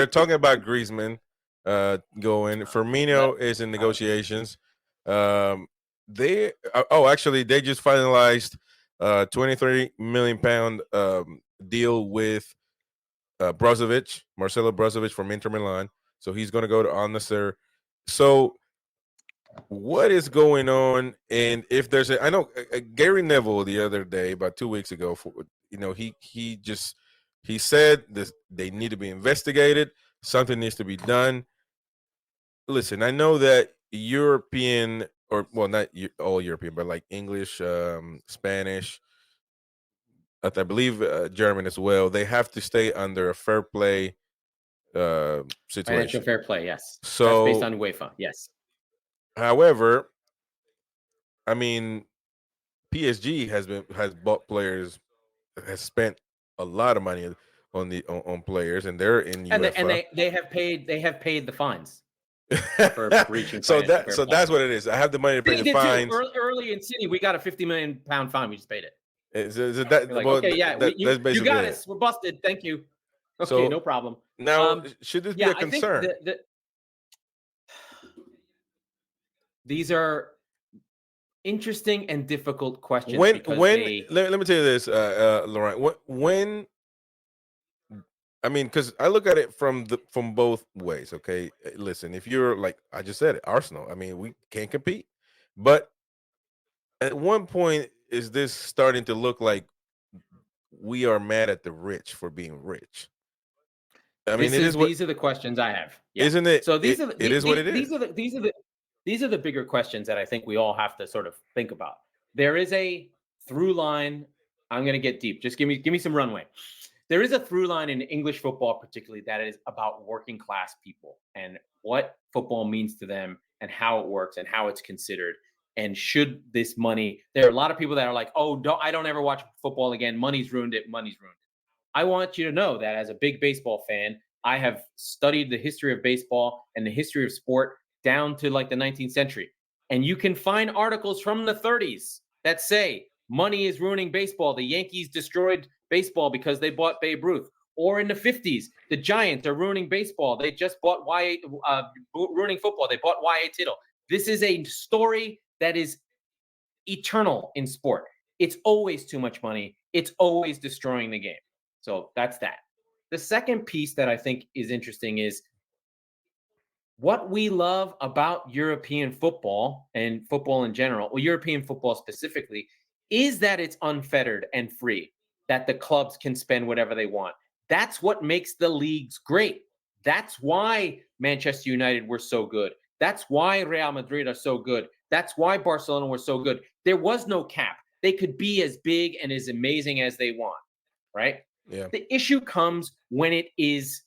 Speaker 2: talking about Griezmann going. Firmino is in negotiations. Actually they just finalized £23 million deal with Marcelo Brozovic from Inter Milan. So he's going to go to Al Nassr. So what is going on? And if there's I know Gary Neville the other day, about 2 weeks ago, he said this, they need to be investigated. Something needs to be done. Listen, I know that European, or well, not all European, but like English, Spanish, I believe German as well, they have to stay under a fair play situation.
Speaker 1: Financial fair play, yes.
Speaker 2: So
Speaker 1: that's based on UEFA, yes.
Speaker 2: However, I mean, PSG has bought players, has spent a lot of money on players, and they're in UEFA.
Speaker 1: And they have paid the fines for breaching.
Speaker 2: So that's what it is. I have the money to pay the fines.
Speaker 1: Early in City, we got a £50 million fine. We just paid it. You got us. We're busted. Thank you. Okay, so, no problem.
Speaker 2: Now, should this be a concern?
Speaker 1: These are interesting and difficult questions.
Speaker 2: Let me tell you this, Laurent. When I mean, because I look at it from both ways. Okay, listen, if you're like I just said it, Arsenal. I mean, we can't compete, but at one point, is this starting to look like we are mad at the rich for being rich? I mean,
Speaker 1: these are the questions I have. Yeah.
Speaker 2: Isn't it?
Speaker 1: So these are what it
Speaker 2: is.
Speaker 1: These are the bigger questions that I think we all have to sort of think about. There is a through line. I'm going to get deep. Just give me some runway. There is a through line in English football, particularly, that is about working class people and what football means to them and how it works and how it's considered. And should this money, there are a lot of people that are like, oh, I don't ever watch football again. Money's ruined it. I want you to know that as a big baseball fan, I have studied the history of baseball and the history of sport down to like the 19th century. And you can find articles from the 30s that say money is ruining baseball. The Yankees destroyed baseball because they bought Babe Ruth. Or in the 50s, the Giants are ruining baseball. They just bought ruining football. They bought Y.A. Tittle. This is a story that is eternal in sport. It's always too much money. It's always destroying the game. So that's that. The second piece that I think is interesting is what we love about European football and football in general, or European football specifically, is that it's unfettered and free, that the clubs can spend whatever they want. That's what makes the leagues great. That's why Manchester United were so good. That's why Real Madrid are so good. That's why Barcelona were so good. There was no cap. They could be as big and as amazing as they want, right?
Speaker 2: Yeah.
Speaker 1: The issue comes when it is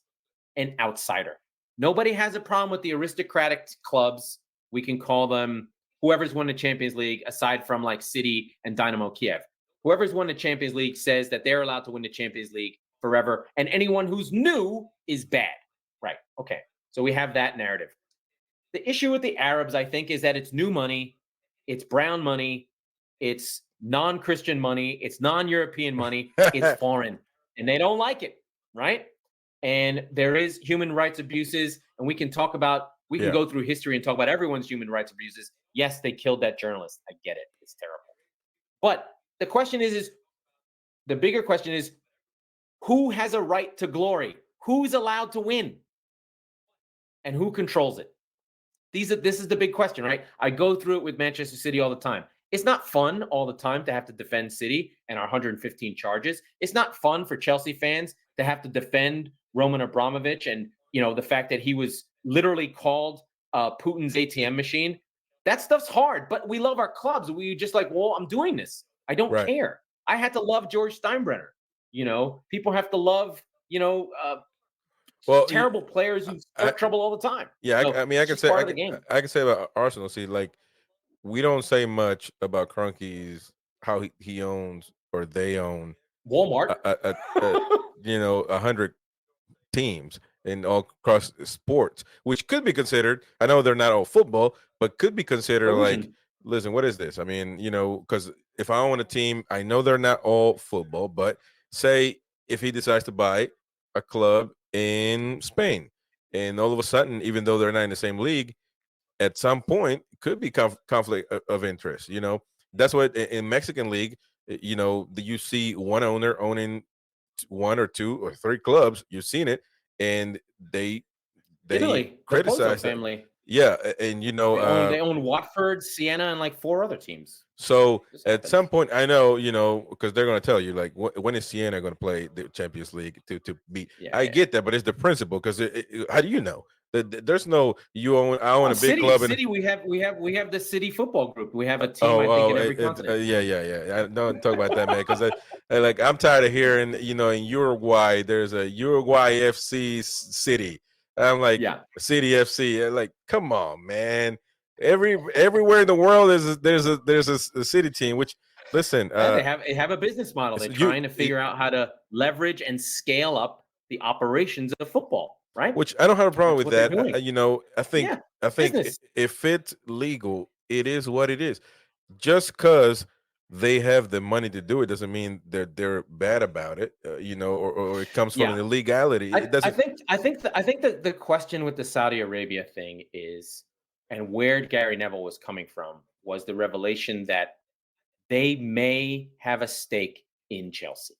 Speaker 1: an outsider. Nobody has a problem with the aristocratic clubs. We can call them whoever's won the Champions League, aside from like City and Dynamo Kiev. Whoever's won the Champions League says that they're allowed to win the Champions League forever, and anyone who's new is bad. Right. Okay. So we have that narrative. The issue with the Arabs, I think, is that it's new money, it's brown money, it's non-Christian money, it's non-European money, it's foreign, and they don't like it, right? And there is human rights abuses, and we can go through history and talk about everyone's human rights abuses. Yes, they killed that journalist. I get it. It's terrible. But the question is the bigger question is, who has a right to glory? Who's allowed to win? And who controls it? This is the big question, right? I go through it with Manchester City all the time. It's not fun all the time to have to defend City and our 115 charges. It's not fun for Chelsea fans to have to defend Roman Abramovich and, the fact that he was literally called Putin's ATM machine. That stuff's hard, but we love our clubs. We just like, well, I'm doing this. I don't care. I had to love George Steinbrenner. People have to love, terrible players who start trouble all the time.
Speaker 2: Yeah,
Speaker 1: so
Speaker 2: I can say about Arsenal. See, like, we don't say much about Kroenke's how he owns or they own
Speaker 1: Walmart.
Speaker 2: 100 teams in all across sports, which could be considered. I know they're not all football, but could be considered like, listen, what is this? I mean, because if I own a team, I know they're not all football, but say if he decides to buy a club in Spain, and all of a sudden, even though they're not in the same league, at some point could be conflict of interest. That's what in Mexican league, you see one owner owning one or two or three clubs. You've seen it, and they
Speaker 1: Italy,
Speaker 2: criticize
Speaker 1: the family.
Speaker 2: Yeah, and
Speaker 1: they own Watford, Siena, and like 4 other teams.
Speaker 2: So at some point, I know, because they're going to tell you, like, when is Siena going to play the Champions League to beat? I get that, but it's the principle. Because how do you know? There's no I own a big club.
Speaker 1: City, we have the City football group. We have a team. I think in every continent.
Speaker 2: Yeah. I don't talk about that, man. Because I'm tired of hearing, in Uruguay, there's a Uruguay FC City. I'm like, City FC. Like, come on, man. Everywhere in the world there's a City team. Which, listen,
Speaker 1: they have a business model. They're trying to figure out how to leverage and scale up the operations of football. Right.
Speaker 2: Which I don't have a problem with that. I think if it's legal, it is what it is. Just because they have the money to do it doesn't mean they're bad about it. Or it comes from the legality. It doesn't.
Speaker 1: I think that the question with the Saudi Arabia thing is, and where Gary Neville was coming from, was the revelation that they may have a stake in Chelsea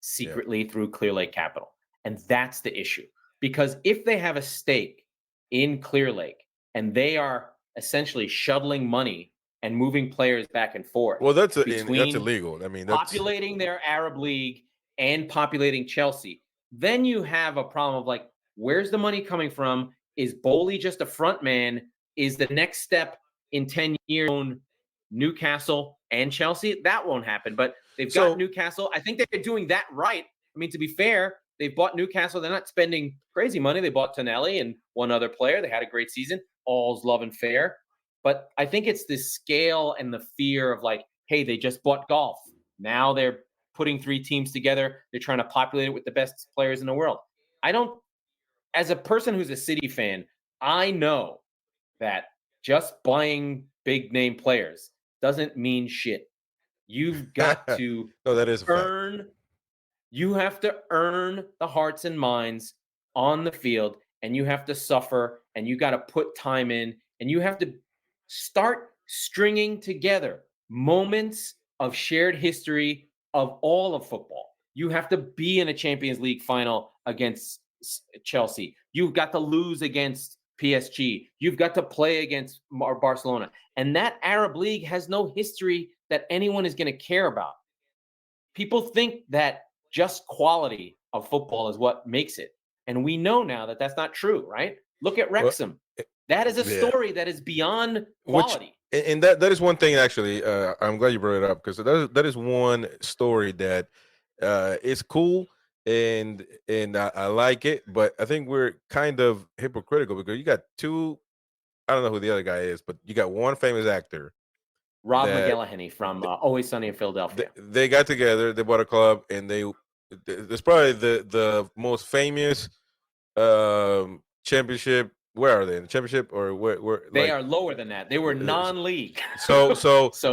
Speaker 1: secretly through Clear Lake Capital, and that's the issue. Because if they have a stake in Clear Lake and they are essentially shuttling money and moving players back and forth,
Speaker 2: well, that's illegal. I mean, that's
Speaker 1: populating their Arab League and populating Chelsea, then you have a problem of like, where's the money coming from? Is Bowley just a front man? Is the next step in 10 years own Newcastle and Chelsea? That won't happen. But they've got Newcastle. I think they're doing that right. I mean, to be fair, they've bought Newcastle. They're not spending crazy money. They bought Tonelli and one other player. They had a great season. All's love and fair. But I think it's the scale and the fear of like, hey, they just bought golf. Now they're putting 3 teams together. They're trying to populate it with the best players in the world. As a person who's a City fan, I know that just buying big name players doesn't mean shit. You've got to
Speaker 2: that is
Speaker 1: earn. You have to earn the hearts and minds on the field, and you have to suffer, and you got to put time in, and you have to start stringing together moments of shared history of all of football. You have to be in a Champions League final against Chelsea. You've got to lose against PSG. You've got to play against Barcelona. And that Arab League has no history that anyone is going to care about. People think that just quality of football is what makes it. And we know now that that's not true, right? Look at Wrexham. That is a story that is beyond quality.
Speaker 2: And that is one thing, actually. I'm glad you brought it up, because that is one story that is cool, and I like it. But I think we're kind of hypocritical, because you got 2, I don't know who the other guy is, but you got one famous actor,
Speaker 1: Rob McElhenney from Always Sunny in Philadelphia.
Speaker 2: They got together, they bought a club, and it's probably the most famous championship. Where are they in the championship, or where
Speaker 1: they are lower than that? They were non-league.
Speaker 2: So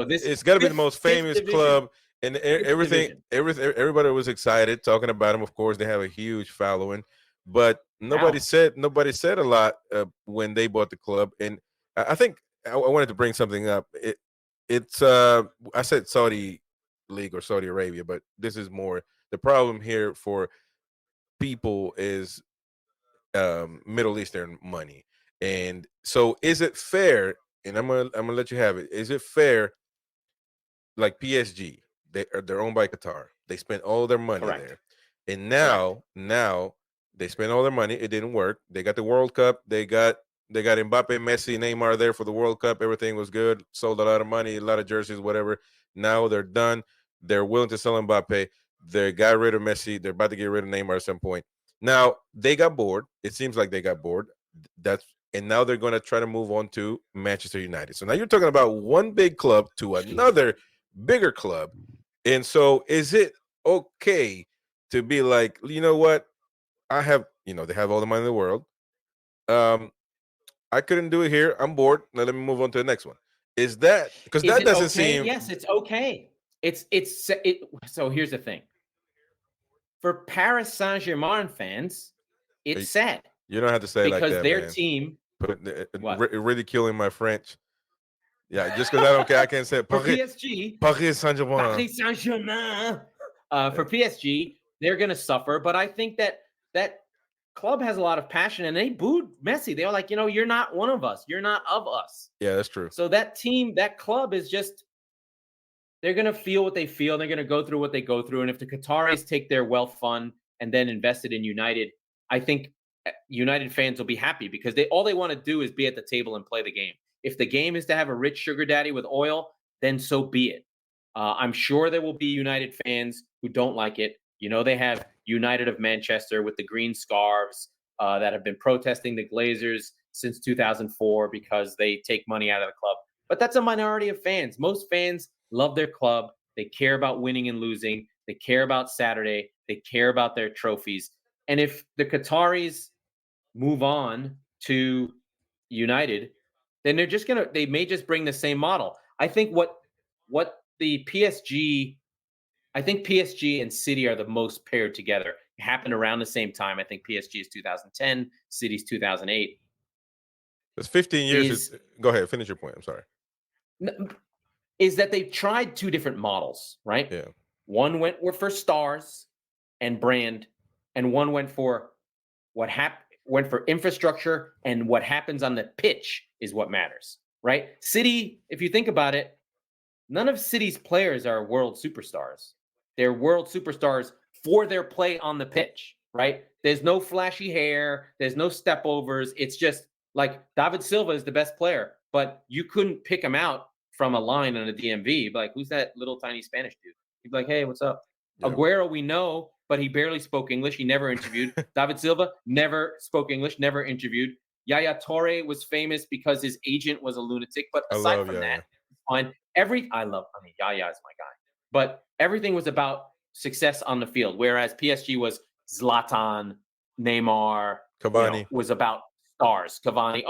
Speaker 1: this
Speaker 2: it's got to be the most famous club, and everybody was excited talking about them. Of course, they have a huge following, but nobody said a lot when they bought the club. And I think I wanted to bring something up. I said Saudi League or Saudi Arabia, but this is more the problem here for people is Middle Eastern money. And so is it fair, and I'm gonna let you have it, is it fair, like PSG, they're owned by Qatar, they spent all their money
Speaker 1: Correct.
Speaker 2: there, and
Speaker 1: Correct.
Speaker 2: now they spent all their money, it didn't work, they got the World Cup, they got Mbappe, Messi, Neymar there for the World Cup, everything was good, sold a lot of money, a lot of jerseys, whatever. Now they're done, they're willing to sell Mbappe, they got rid of Messi, they're about to get rid of Neymar at some point. Now they got bored, it seems like they got bored, and now they're going to try to move on to Manchester United. So now you're talking about one big club to another bigger club. And so is it okay to be like, you know what? I have, they have all the money in the world. I couldn't do it here. I'm bored. Now let me move on to the next one. Is that because that doesn't seem?
Speaker 1: Yes, it's okay. So here's the thing. For Paris Saint-Germain fans, it's sad.
Speaker 2: You don't have to say
Speaker 1: because
Speaker 2: like that,
Speaker 1: their
Speaker 2: man.
Speaker 1: team
Speaker 2: Ridiculing my French. Yeah, just because I don't care, I can't say it.
Speaker 1: For PSG,
Speaker 2: Paris Saint-Germain.
Speaker 1: Paris Saint-Germain. For PSG, they're going to suffer. But I think that club has a lot of passion, and they booed Messi. They were like, you're not one of us. You're not of us.
Speaker 2: Yeah, that's true.
Speaker 1: So that team, that club is just, they're going to feel what they feel. They're going to go through what they go through. And if the Qataris take their wealth fund and then invest it in United, I think United fans will be happy because all they want to do is be at the table and play the game. If the game is to have a rich sugar daddy with oil, then so be it. I'm sure there will be United fans who don't like it. They have United of Manchester with the green scarves that have been protesting the Glazers since 2004 because they take money out of the club. But that's a minority of fans. Most fans love their club. They care about winning and losing. They care about Saturday. They care about their trophies. And if the Qataris move on to United, then they may just bring the same model. I think what the PSG, I think PSG and City are the most paired together. It happened around the same time. I think PSG is 2010, City's 2008.
Speaker 2: It's 15 years. Go ahead, finish your point. I'm sorry.
Speaker 1: Is that they've tried two different models, right?
Speaker 2: Yeah.
Speaker 1: One went for stars and brand, and one went for went for infrastructure, and what happens on the pitch is what matters, right? City, if you think about it, none of City's players are world superstars. They're world superstars for their play on the pitch, right? There's no flashy hair. There's no step overs. It's just like David Silva is the best player, but you couldn't pick him out from a line on a DMV. Like, who's that little tiny Spanish dude? You'd be like, hey, what's up? Yeah. Aguero, we know, but he barely spoke English. He never interviewed. David Silva never spoke English, never interviewed. Yaya Toure was famous because his agent was a lunatic. But aside from that, fine. Yaya is my guy. But everything was about success on the field, whereas PSG was Zlatan, Neymar,
Speaker 2: Cavani.
Speaker 1: Was about stars. Cavani,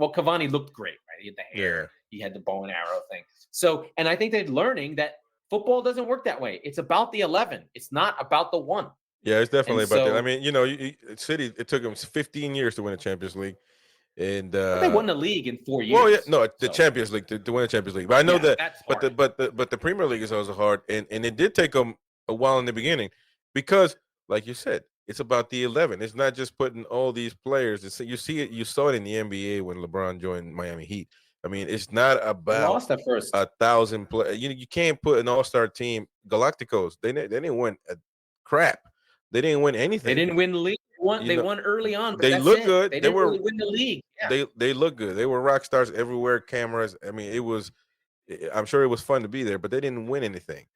Speaker 1: Cavani looked great, right? He had the hair, he had the bow and arrow thing. So, and I think they're learning that football doesn't work that way. It's about the 11. It's not about the 1.
Speaker 2: Yeah, it's definitely about that. I mean, City, it took them 15 years to win a Champions League. And
Speaker 1: they won the league in 4 years.
Speaker 2: Well, yeah, no, the Champions League to win the Champions League. But I know that's hard. But the Premier League is also hard, and it did take them a while in the beginning because, like you said, it's about the 11. It's not just putting all these players. You saw it in the NBA when LeBron joined Miami Heat. I mean, it's not about 1,000 players. You can't put an all-star team. Galacticos, they didn't win a crap. They didn't win anything.
Speaker 1: They didn't win the league. They won early on.
Speaker 2: They look good.
Speaker 1: They didn't really win the league.
Speaker 2: Yeah. They look good. They were rock stars everywhere. Cameras. I mean, I'm sure it was fun to be there, but they didn't win anything.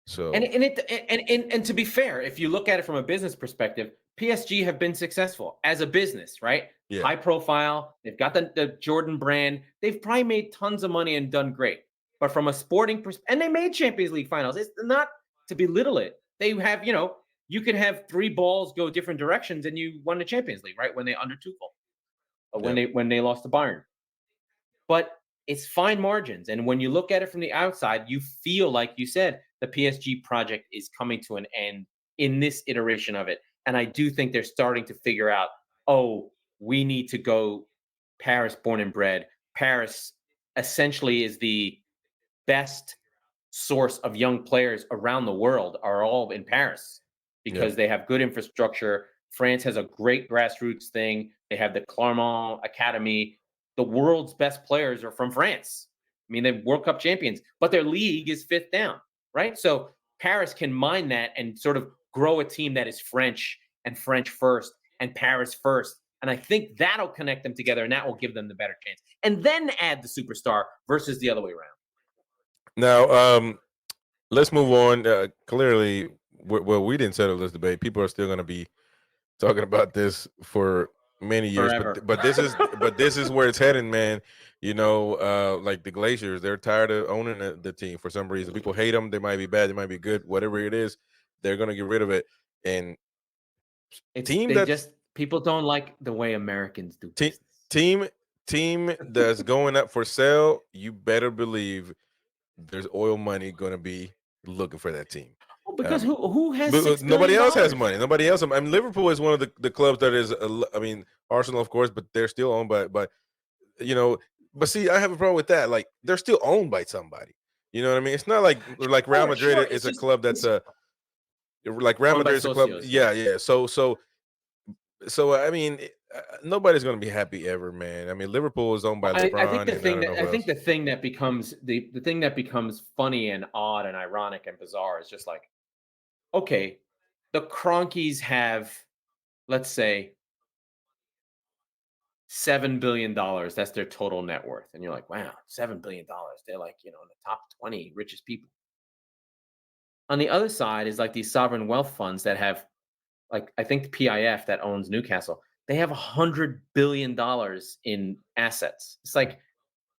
Speaker 2: So
Speaker 1: and to be fair, if you look at it from a business perspective, PSG have been successful as a business, right? Yeah. High profile. They've got the Jordan brand. They've probably made tons of money and done great. But from a sporting perspective, and they made Champions League finals. It's not to belittle it. They have, you could have 3 balls go different directions and you won the Champions League, right? When they under Tuchel, when they lost to Bayern. But it's fine margins. And when you look at it from the outside, you feel like you said the PSG project is coming to an end in this iteration of it. And I do think they're starting to figure out, we need to go Paris born and bred. Paris essentially is the best source of young players around the world are all in Paris because they have good infrastructure. France has a great grassroots thing. They have the Clermont Academy. The world's best players are from France. I mean, they're World Cup champions, but their league is 5th down, right? So Paris can mine that and sort of grow a team that is French and French first and Paris first. And I think that'll connect them together, and that will give them the better chance. And then add the superstar versus the other way around.
Speaker 2: Now, let's move on. Clearly, we didn't settle this debate. People are still going to be talking about this for many years, but this is where it's heading, man. Like the Glaciers, they're tired of owning the team for some reason. People hate them. They might be bad. They might be good. Whatever it is, they're going to get rid of it. And
Speaker 1: people don't like the way Americans do business.
Speaker 2: Team that's going up for sale, you better believe there's oil money going to be looking for that team.
Speaker 1: Well, because who has
Speaker 2: nobody else has money. Nobody else. I mean, Liverpool is one of the clubs that is. I mean, Arsenal, of course, but they're still owned by. But see, I have a problem with that. Like, they're still owned by somebody. You know what I mean? It's not like Real Madrid is a club that's like Real Madrid is a club. Yeah. So I mean, nobody's going to be happy ever, man. I mean, Liverpool is owned by LeBron.
Speaker 1: I think the thing that becomes the thing that becomes funny and odd and ironic and bizarre is just like, okay, the Cronkies have, let's say, $7 billion. That's their total net worth, and you're like, wow, $7 billion. They're like, in the top 20 richest people. On the other side is like these sovereign wealth funds that have, like, I think the PIF that owns Newcastle, they have $100 billion in assets. It's like,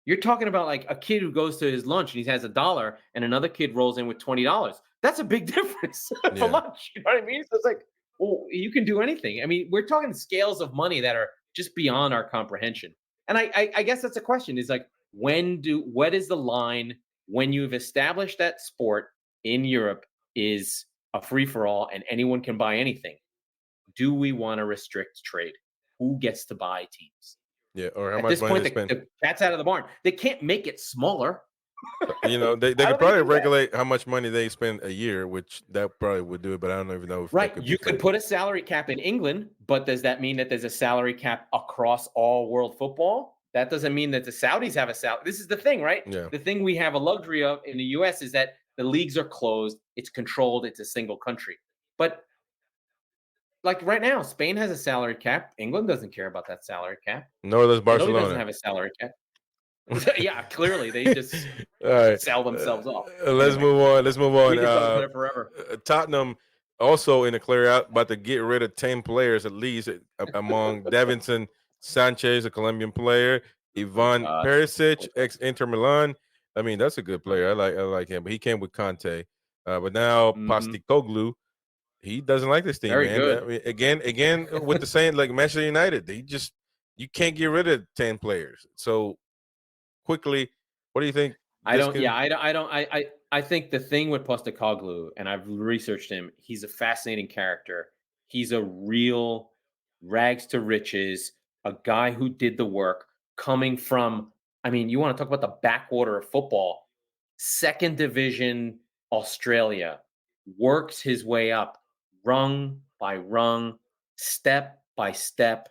Speaker 1: you're talking about like a kid who goes to his lunch and he has $1 and another kid rolls in with $20. That's a big difference for lunch. You know what I mean? So it's like, well, you can do anything. I mean, we're talking scales of money that are just beyond our comprehension. And I guess that's a question, is like, what is the line when you've established that sport in Europe is a free-for-all and anyone can buy anything? Do we want to restrict trade? Who gets to buy teams?
Speaker 2: Yeah, or how
Speaker 1: At
Speaker 2: much
Speaker 1: this
Speaker 2: money
Speaker 1: point, the cat's out of the barn. They can't make it smaller.
Speaker 2: They could probably regulate how much money they spend a year, which that probably would do it, but I don't even know if
Speaker 1: you could put a salary cap in England, but does that mean that there's a salary cap across all world football? That doesn't mean that the Saudis have a salary. This is the thing, right?
Speaker 2: Yeah.
Speaker 1: The thing we have a luxury of in the US is that the leagues are closed, it's controlled, it's a single country. But like right now, Spain has a salary cap. England doesn't care about that salary cap.
Speaker 2: Nor does Barcelona.
Speaker 1: Italy doesn't have a salary cap. Yeah, clearly they just sell themselves off.
Speaker 2: Let's move on.
Speaker 1: We can talk about it forever.
Speaker 2: Tottenham also in a clear out, about to get rid of 10 players at least, among Davinson Sanchez, a Colombian player, Ivan Perisic, ex-Inter Milan. I mean, that's a good player. I like him, but he came with Conte. But now Postecoglou, he doesn't like this team,
Speaker 1: Very
Speaker 2: man.
Speaker 1: good.
Speaker 2: I mean, again with the same, like Manchester United, you can't get rid of 10 players. So quickly, what do you think?
Speaker 1: I think the thing with Postecoglou, and I've researched him, he's a fascinating character. He's a real rags to riches, a guy who did the work coming from, I mean, you want to talk about the backwater of football, 2nd division Australia, works his way up, rung by rung, step by step,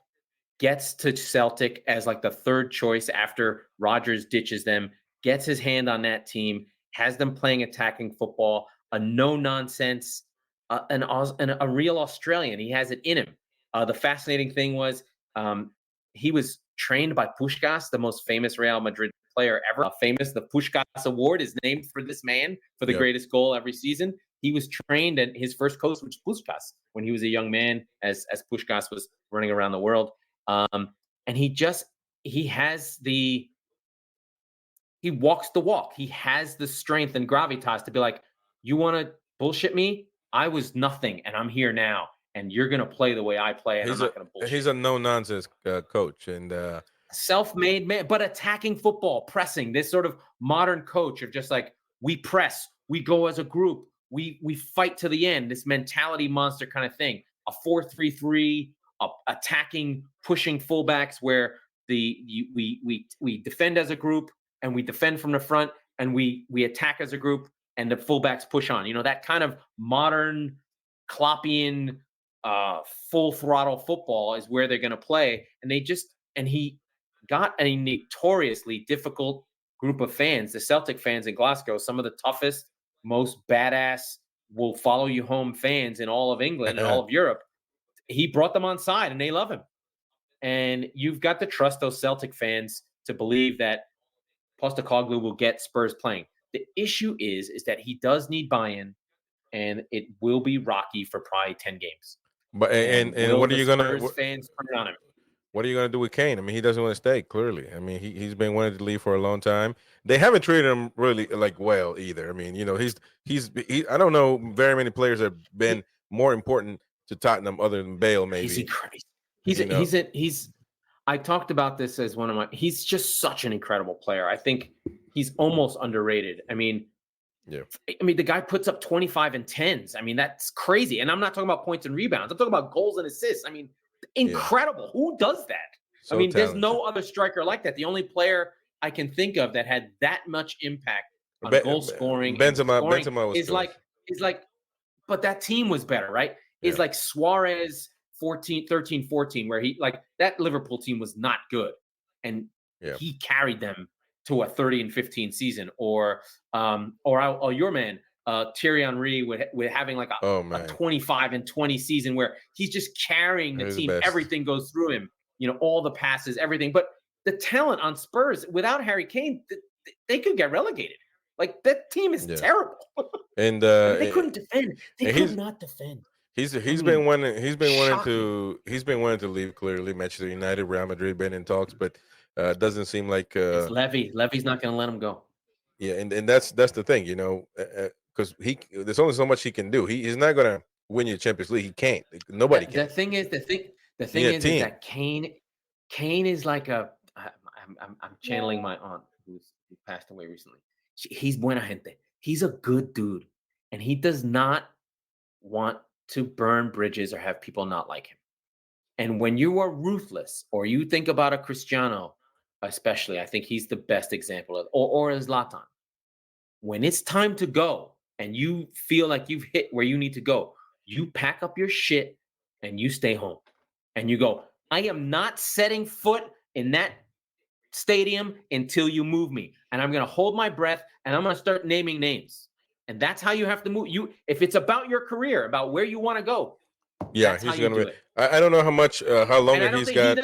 Speaker 1: gets to Celtic as like the 3rd choice after Rodgers ditches them, gets his hand on that team, has them playing attacking football, a no-nonsense, a real Australian. He has it in him. The fascinating thing was he was trained by Puskás, the most famous Real Madrid player ever. The Puskás Award is named for this man for the greatest goal every season. He was trained, and his first coach was Puskás when he was a young man, as Puskás was running around the world. And he walks the walk. He has the strength and gravitas to be like, you want to bullshit me? I was nothing, and I'm here now, and you're going to play the way I play, and I'm not going to bullshit.
Speaker 2: He's a no-nonsense coach. And
Speaker 1: self-made man, but attacking football, pressing, this sort of modern coach of just like, we press, we go as a group, we fight to the end, this mentality monster kind of thing. A 4-3-3, attacking, pushing fullbacks where we defend as a group, and we defend from the front, and we attack as a group. and the fullbacks push on. That kind of modern Kloppian full throttle football is where they're going to play. And he got a notoriously difficult group of fans, the Celtic fans in Glasgow, some of the toughest, most badass, will follow you home fans in all of England and all of Europe. He brought them on side and they love him. And you've got to trust those Celtic fans to believe that Postecoglou will get Spurs playing. The issue is that he does need buy-in, and it will be rocky for probably 10 games.
Speaker 2: But and what are you gonna
Speaker 1: fans turn on him?
Speaker 2: What are you gonna do with Kane? I mean, he doesn't want to stay. Clearly, I mean, he's been wanting to leave for a long time. They haven't treated him really well either. I mean, he's I don't know very many players that have been more important to Tottenham other than Bale. Maybe
Speaker 1: he's. I talked about this as one of my. He's just such an incredible player. I think he's almost underrated. I mean, the guy puts up 25 and 10s. I mean, that's crazy. And I'm not talking about points and rebounds. I'm talking about goals and assists. I mean, incredible. Who does that? So talented. There's no other striker like that. The only player I can think of that had that much impact on goal scoring.
Speaker 2: Benzema
Speaker 1: is like, but that team was better, right? It's like Suarez 13, 14, where that Liverpool team was not good. And he carried them to a 30 and 15 season, or your man, Thierry Henry with having like a 25 and 20 season where he's just carrying the team. Everything goes through him, all the passes, everything. But the talent on Spurs, without Harry Kane, they could get relegated. Like, that team is terrible.
Speaker 2: And
Speaker 1: they couldn't defend. They could not defend.
Speaker 2: He's been wanting to leave. Clearly, Manchester United, Real Madrid been in talks, but doesn't seem like
Speaker 1: it's Levy. Levy's not going to let him go.
Speaker 2: Yeah, and that's the thing, because there's only so much he can do. He's not going to win your Champions League. He can't. Nobody can.
Speaker 1: The thing is that Kane is like I'm channeling my aunt who passed away recently. He's buena gente. He's a good dude, and he does not want to burn bridges or have people not like him. And when you are ruthless, or you think about a Cristiano, especially, I think he's the best example of, or a Zlatan. When it's time to go and you feel like you've hit where you need to go, you pack up your shit and you stay home. And you go, I am not setting foot in that stadium until you move me. And I'm going to hold my breath and I'm going to start naming names. And that's how you have to move. If it's about your career, about where you want to go.
Speaker 2: Yeah, he's going to. I don't know how much, how long he's got.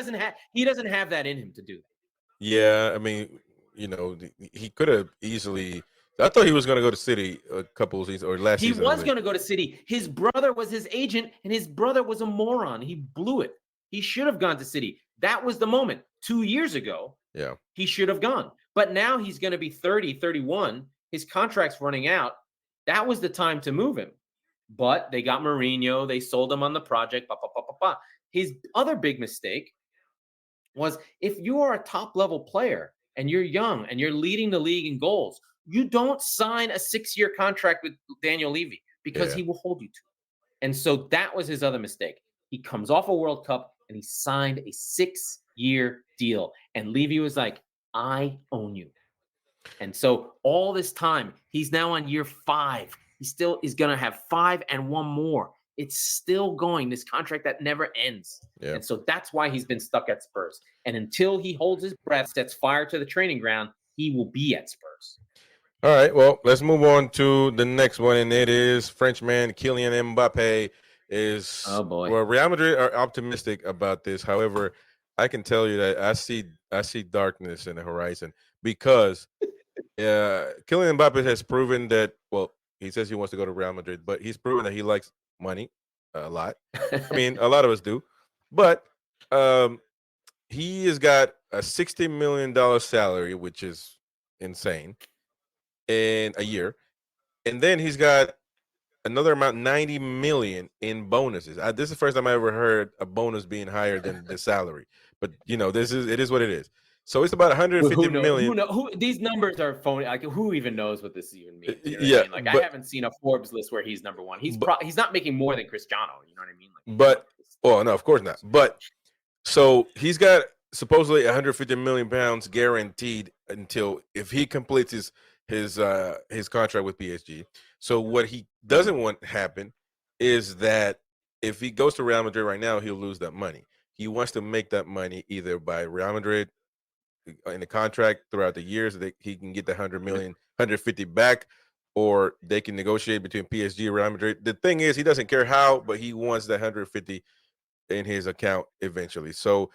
Speaker 1: He doesn't have that in him to do that.
Speaker 2: Yeah, I mean, he could have easily. I thought he was going to go to City a couple of seasons or last season.
Speaker 1: He was going to go to City. His brother was his agent, and his brother was a moron. He blew it. He should have gone to City. That was the moment. 2 years ago, he should have gone. But now he's going to be 30, 31. His contract's running out. That was the time to move him. But they got Mourinho. They sold him on the project. His other big mistake was, if you are a top-level player and you're young and you're leading the league in goals, you don't sign a 6-year contract with Daniel Levy because he will hold you to it. And so that was his other mistake. He comes off a World Cup and he signed a 6-year deal. And Levy was like, I own you. And so all this time, he's now on year 5. He still is going to have 5 and 1 more. It's still going, this contract that never ends. Yeah. And so that's why he's been stuck at Spurs. And until he holds his breath, sets fire to the training ground, he will be at Spurs.
Speaker 2: All right, well, let's move on to the next one, and it is Frenchman Kylian Mbappe.
Speaker 1: Oh boy.
Speaker 2: Well, Real Madrid are optimistic about this. However, I can tell you that I see darkness in the horizon, because Kylian Mbappe has proven that, well, he says he wants to go to Real Madrid, but he's proven that he likes money a lot. I mean, a lot of us do. But he has got a $60 million salary, which is insane, in a year. And then he's got another amount, 90 million in bonuses. This is the first time I ever heard a bonus being higher than the salary. But it is what it is. So it's about 150 million.
Speaker 1: These numbers are phony. Like, who even knows what this even means? You know
Speaker 2: yeah,
Speaker 1: what I mean? Like, I haven't seen a Forbes list where he's number one. He's not making more than Cristiano. You know what I mean? Like,
Speaker 2: no, of course not. But so he's got supposedly 150 million pounds guaranteed until, if he completes his contract with PSG. So what he doesn't want to happen is that if he goes to Real Madrid right now, he'll lose that money. He wants to make that money either by Real Madrid in the contract throughout the years that he can get the 100 million, 150 back, or they can negotiate between PSG and Real Madrid. The thing is, he doesn't care how, but he wants that 150 in his account eventually. So,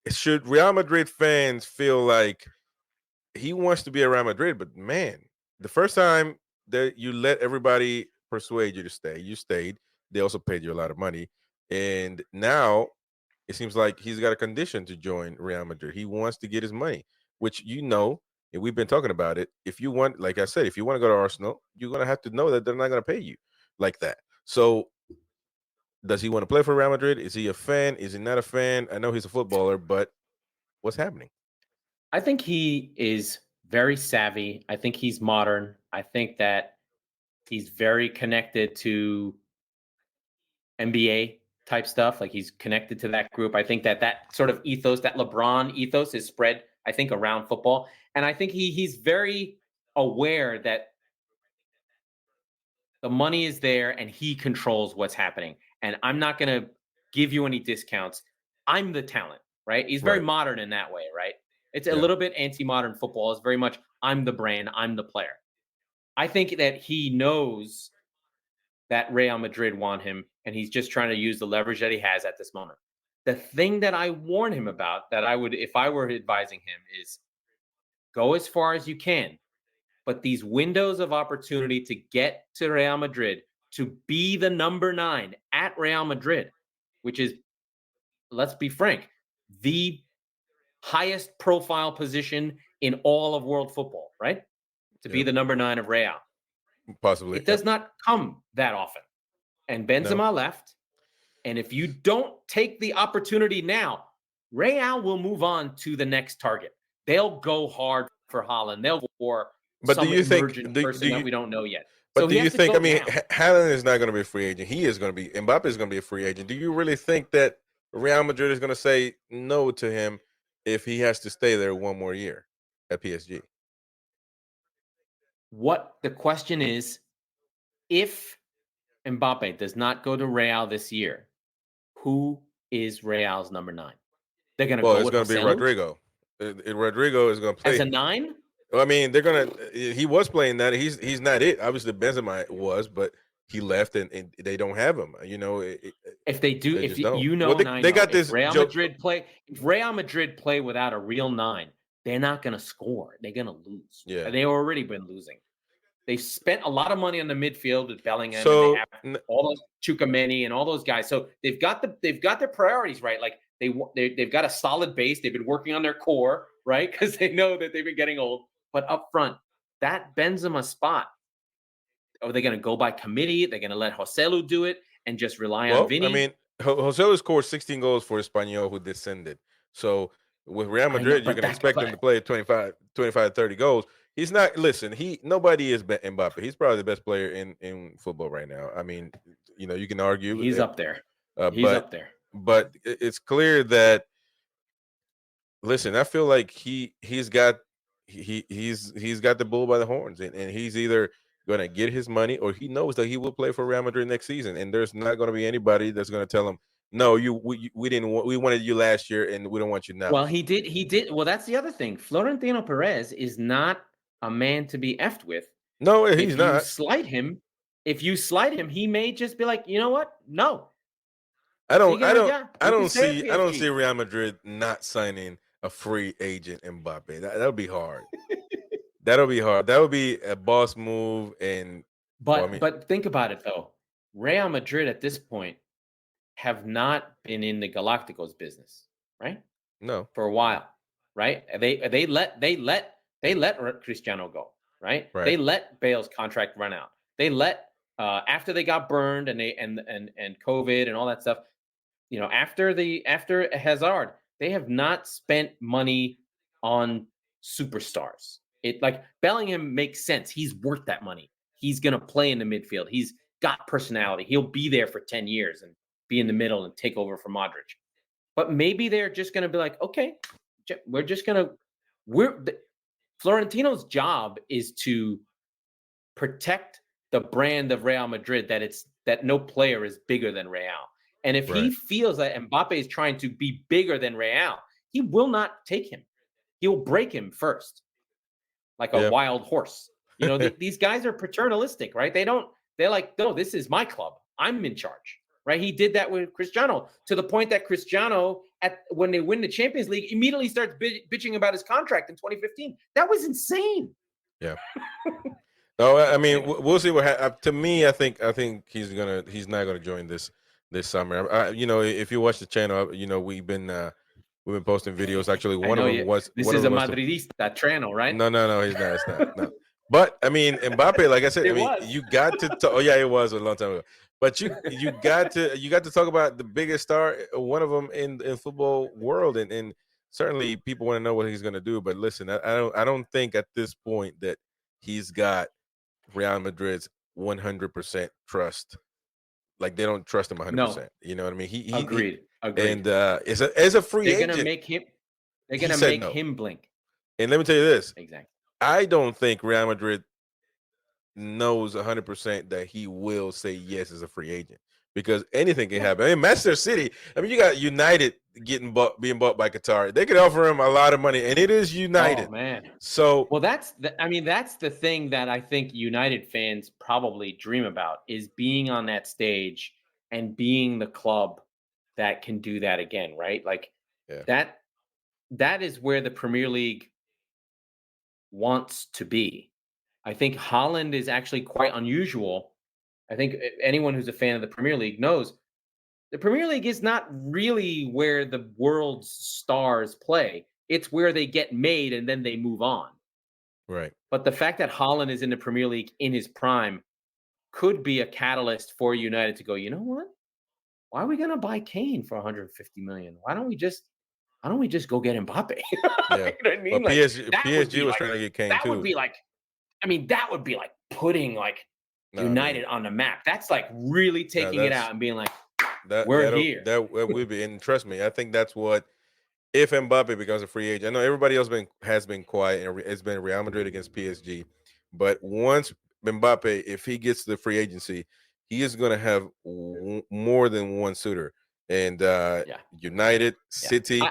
Speaker 2: should Real Madrid fans feel like he wants to be at Real Madrid? But man, the first time that you let everybody persuade you to stay, you stayed. They also paid you a lot of money, and now it seems like he's got a condition to join Real Madrid. He wants to get his money, which and we've been talking about it. If you want, like I said, if you want to go to Arsenal, you're going to have to know that they're not going to pay you like that. So, does he want to play for Real Madrid? Is he a fan? Is he not a fan? I know he's a footballer, but what's happening?
Speaker 1: I think he is very savvy. I think he's modern. I think that he's very connected to NBA type stuff. Like he's connected to that group. I think that sort of ethos, that LeBron ethos, is spread, I think, around football. And I think he's very aware that the money is there and he controls what's happening. And I'm not going to give you any discounts. I'm the talent, right? He's very modern in that way, right? It's a little bit anti-modern football. It's very much, I'm the brand, I'm the player. I think that he knows that Real Madrid want him, and he's just trying to use the leverage that he has at this moment. The thing that I warn him about, that I would, if I were advising him, is go as far as you can. But these windows of opportunity to get to Real Madrid, to be the number 9 at Real Madrid, which is, let's be frank, the highest profile position in all of world football, right? To be the number 9 of Real.
Speaker 2: Possibly.
Speaker 1: It does not come that often. And Benzema left. And if you don't take the opportunity now, Real will move on to the next target. They'll go hard for Haaland. They'll go for some emergent person that we don't know yet.
Speaker 2: But do you think, Haaland is not going to be a free agent. He is going to be, Mbappe is going to be a free agent. Do you really think that Real Madrid is going to say no to him if he has to stay there one more year at PSG?
Speaker 1: What the question is, if Mbappe does not go to Real this year, who is Real's number 9? They're going to go with
Speaker 2: it's going to be Rodrigo. Rodrigo is going to play
Speaker 1: as a 9.
Speaker 2: I mean, they're gonna. He was playing that. He's not it. Obviously, Benzema was, but he left, and they don't have him.
Speaker 1: If they do, they got this. Real Madrid play. If Real Madrid play without a real 9, they're not going to score. They're going to lose. Yeah, and they've already been losing. They spent a lot of money on the midfield with Bellingham, and they have all those Chouameni and all those guys. So they've got their priorities right. Like they've got a solid base. They've been working on their core, right? Because they know that they've been getting old. But up front, that Benzema spot, are they going to go by committee? They're going to let Joselu do it and just rely on Vini?
Speaker 2: I mean, Joselu scored 16 goals for Espanyol, who descended. So with Real Madrid, you're going to expect him to play 25, 30 goals. He's not. Listen, nobody is Mbappe. He's probably the best player in football right now. I mean, you can argue.
Speaker 1: He's up there. Up there.
Speaker 2: But it's clear that. Listen, I feel like he's got the bull by the horns, and he's either going to get his money or he knows that he will play for Real Madrid next season, and there's not going to be anybody that's going to tell him, no, we wanted you last year and we don't want you now.
Speaker 1: Well, he did. Well, that's the other thing. Florentino Perez is not a man to be effed with.
Speaker 2: No, he's not.
Speaker 1: If you slight him, he may just be like, you know what? No.
Speaker 2: I don't see Real Madrid not signing a free agent Mbappe. That'll be hard. That'll be hard. That would be a boss move.
Speaker 1: But think about it though. Real Madrid at this point have not been in the Galacticos business, right?
Speaker 2: No,
Speaker 1: for a while, right? They let Cristiano go, right? They let Bale's contract run out. They let after they got burned and COVID and all that stuff. After Hazard, they have not spent money on superstars. It like Bellingham makes sense. He's worth that money. He's gonna play in the midfield. He's got personality. He'll be there for 10 years and be in the middle and take over for Modric. But maybe they're just gonna be like, okay, we're Florentino's job is to protect the brand of Real Madrid, that no player is bigger than Real. And if he feels that Mbappe is trying to be bigger than Real, he will not take him. He will break him first, like a wild horse. These guys are paternalistic, right? They're like, no, this is my club. I'm in charge, right? He did that with Cristiano, to the point that Cristiano, when they win the Champions League, immediately starts bitching about his contract in 2015. That was insane.
Speaker 2: Yeah. No, I mean, we'll see what happens. To me, I think he's not gonna join this summer. If you watch the channel, we've been posting videos. Actually, one of them was
Speaker 1: this is a Madridista channel, right?
Speaker 2: No, he's not. It's not. No. But I mean, Mbappe, like I said, you got to. Oh yeah, it was a long time ago. But you got to talk about the biggest star, one of them in football world, and certainly people want to know what he's going to do. But listen, I don't think at this point that he's got Real Madrid's 100% trust. Like, they don't trust him 100%. No. You know what I mean? He
Speaker 1: agreed.
Speaker 2: And as a free agent,
Speaker 1: they're gonna make him blink.
Speaker 2: And let me tell you this.
Speaker 1: Exactly.
Speaker 2: I don't think Real Madrid knows 100% that he will say yes as a free agent, because anything can happen. I mean, Manchester City, you got United being bought by Qatar. They could offer him a lot of money, and it is United.
Speaker 1: Oh man.
Speaker 2: So
Speaker 1: that's the thing that I think United fans probably dream about, is being on that stage and being the club that can do that again, right? Like that is where the Premier League wants to be. I think Holland is actually quite unusual. I think anyone who's a fan of the Premier League knows the Premier League is not really where the world's stars play. It's where they get made and then they move on.
Speaker 2: Right.
Speaker 1: But the fact that Holland is in the Premier League in his prime could be a catalyst for United to go, you know what? Why are we going to buy Kane for 150 million? Why don't we just go get Mbappe?
Speaker 2: Yeah.
Speaker 1: You know what I mean?
Speaker 2: Well, PSG was trying to get Kane too.
Speaker 1: That would be like, that would be like putting United on the map. That's like really taking it out and being like, we're here.
Speaker 2: That would be, and trust me, I think that's what, if Mbappe becomes a free agent. I know everybody else has been quiet, and it's been Real Madrid against PSG. But once Mbappe, if he gets the free agency, he is going to have more than one suitor. And United, City,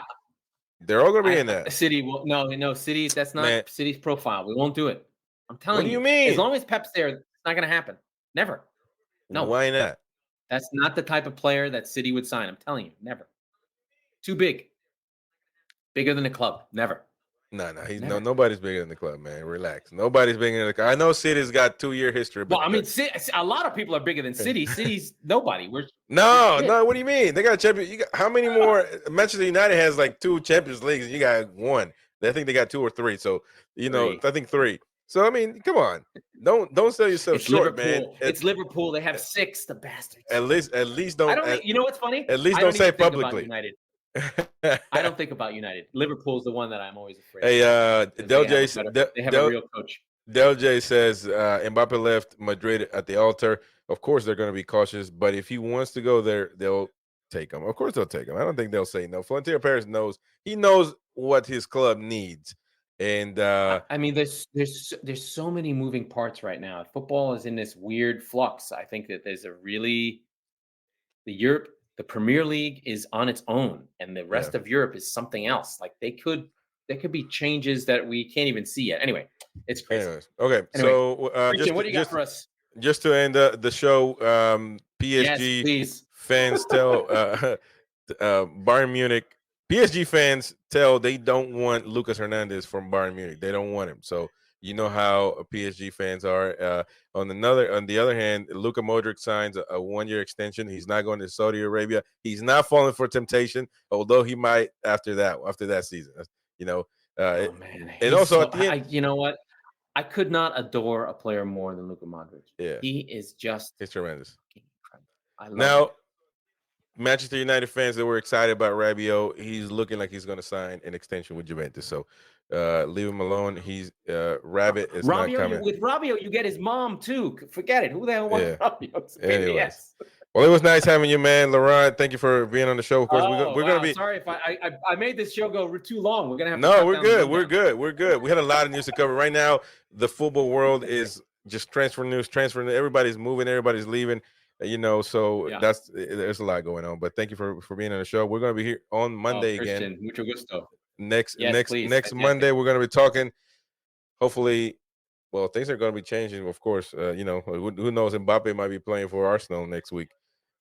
Speaker 2: they're all going to be in that.
Speaker 1: City, no, City. That's not City's profile. We won't do it. I'm telling you.
Speaker 2: What do you mean?
Speaker 1: As long as Pep's there, it's not going to happen. Never. No.
Speaker 2: Why not?
Speaker 1: That's not the type of player that City would sign. I'm telling you, never. Too big. Bigger than the club. Never.
Speaker 2: No, nobody's bigger than the club, man. Relax. Nobody's bigger than the club. I know City's got 2-year history. But
Speaker 1: a lot of people are bigger than City. City's nobody.
Speaker 2: No. What do you mean? They got a champion. How many more? Manchester United has like 2 Champions Leagues, and you got 1. I think they got 2 or 3. So I think 3. So I mean, come on. Don't sell yourself short,
Speaker 1: Liverpool.
Speaker 2: man.
Speaker 1: It's Liverpool. They have 6, the bastards.
Speaker 2: At least don't.
Speaker 1: You know what's funny?
Speaker 2: At least don't say publicly.
Speaker 1: United. I don't think about United. Liverpool's the one that I'm always afraid of.
Speaker 2: Hey, Del J,
Speaker 1: they have a real coach.
Speaker 2: Del J says Mbappe left Madrid at the altar. Of course, they're going to be cautious, but if he wants to go there, they'll take him. Of course, they'll take him. I don't think they'll say no. Florentino Perez knows what his club needs, and
Speaker 1: there's so many moving parts right now. Football is in this weird flux. I think that there's the Premier League is on its own, and the rest of Europe is something else. Like there could be changes that we can't even see yet. Anyway, it's crazy.
Speaker 2: Anyways, okay. So
Speaker 1: Christian, what do you got for us?
Speaker 2: Just to end the show, PSG fans tell Bayern Munich. PSG fans tell they don't want Lucas Hernandez from Bayern Munich. They don't want him. So you know how PSG fans are. On the other hand, Luka Modric signs a 1-year extension. He's not going to Saudi Arabia. He's not falling for temptation, although he might after that season.
Speaker 1: Man.
Speaker 2: And also at the end,
Speaker 1: you know what? I could not adore a player more than Luka Modric.
Speaker 2: Yeah,
Speaker 1: he is just.
Speaker 2: It's tremendous.
Speaker 1: I love him.
Speaker 2: Manchester United fans that were excited about Rabiot, he's looking like he's going to sign an extension with Juventus. So leave him alone. He's Rabbit is not coming.
Speaker 1: With Rabiot, you get his mom too. Forget it. Who the hell wants Rabiot?
Speaker 2: Anyways. Well, it was nice having you, man. Laurent, thank you for being on the show. Of course, we're gonna be.
Speaker 1: Sorry if I made this show go too long. We're gonna have to.
Speaker 2: No, we're good. We're good. We're good. We had a lot of news to cover right now. The football world is just transfer news. Everybody's moving. Everybody's leaving. So there's a lot going on. But thank you for being on the show. We're gonna be here on Monday again.
Speaker 1: Mucho gusto.
Speaker 2: Next Monday, we're gonna be talking. Hopefully. Well, things are going to be changing, of course. Who knows? Mbappe might be playing for Arsenal next week.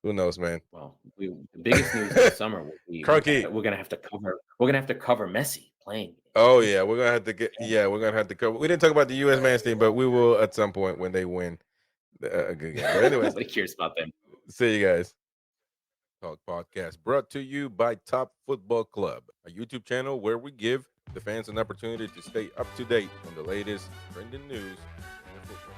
Speaker 2: Who knows, man?
Speaker 1: Well, the biggest news this summer will be we're going to have to cover. We're going to have to cover Messi playing.
Speaker 2: Oh yeah, we're going to have to get. Yeah, we're going to have to cover. We didn't talk about the U.S. men's team, but we will at some point when they win a good game. But anyways,
Speaker 1: nobody cares about them.
Speaker 2: See you guys. Talk podcast brought to you by Top Football Club, a YouTube channel where we give the fans an opportunity to stay up to date on the latest trending news in football.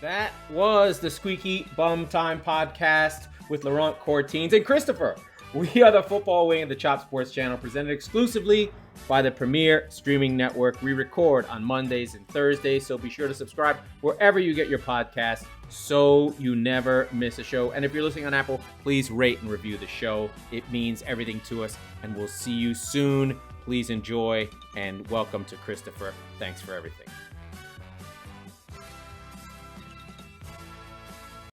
Speaker 1: That was the Squeaky Bum Time podcast with Laurent Courtines and Christopher. We are the football wing of the Chop Sports channel, presented exclusively by the Premier Streaming Network. We record on Mondays and Thursdays, so be sure to subscribe wherever you get your podcasts so you never miss a show. And if you're listening on Apple, please rate and review the show. It means everything to us, and we'll see you soon. Please enjoy, and welcome to Christopher. Thanks for everything.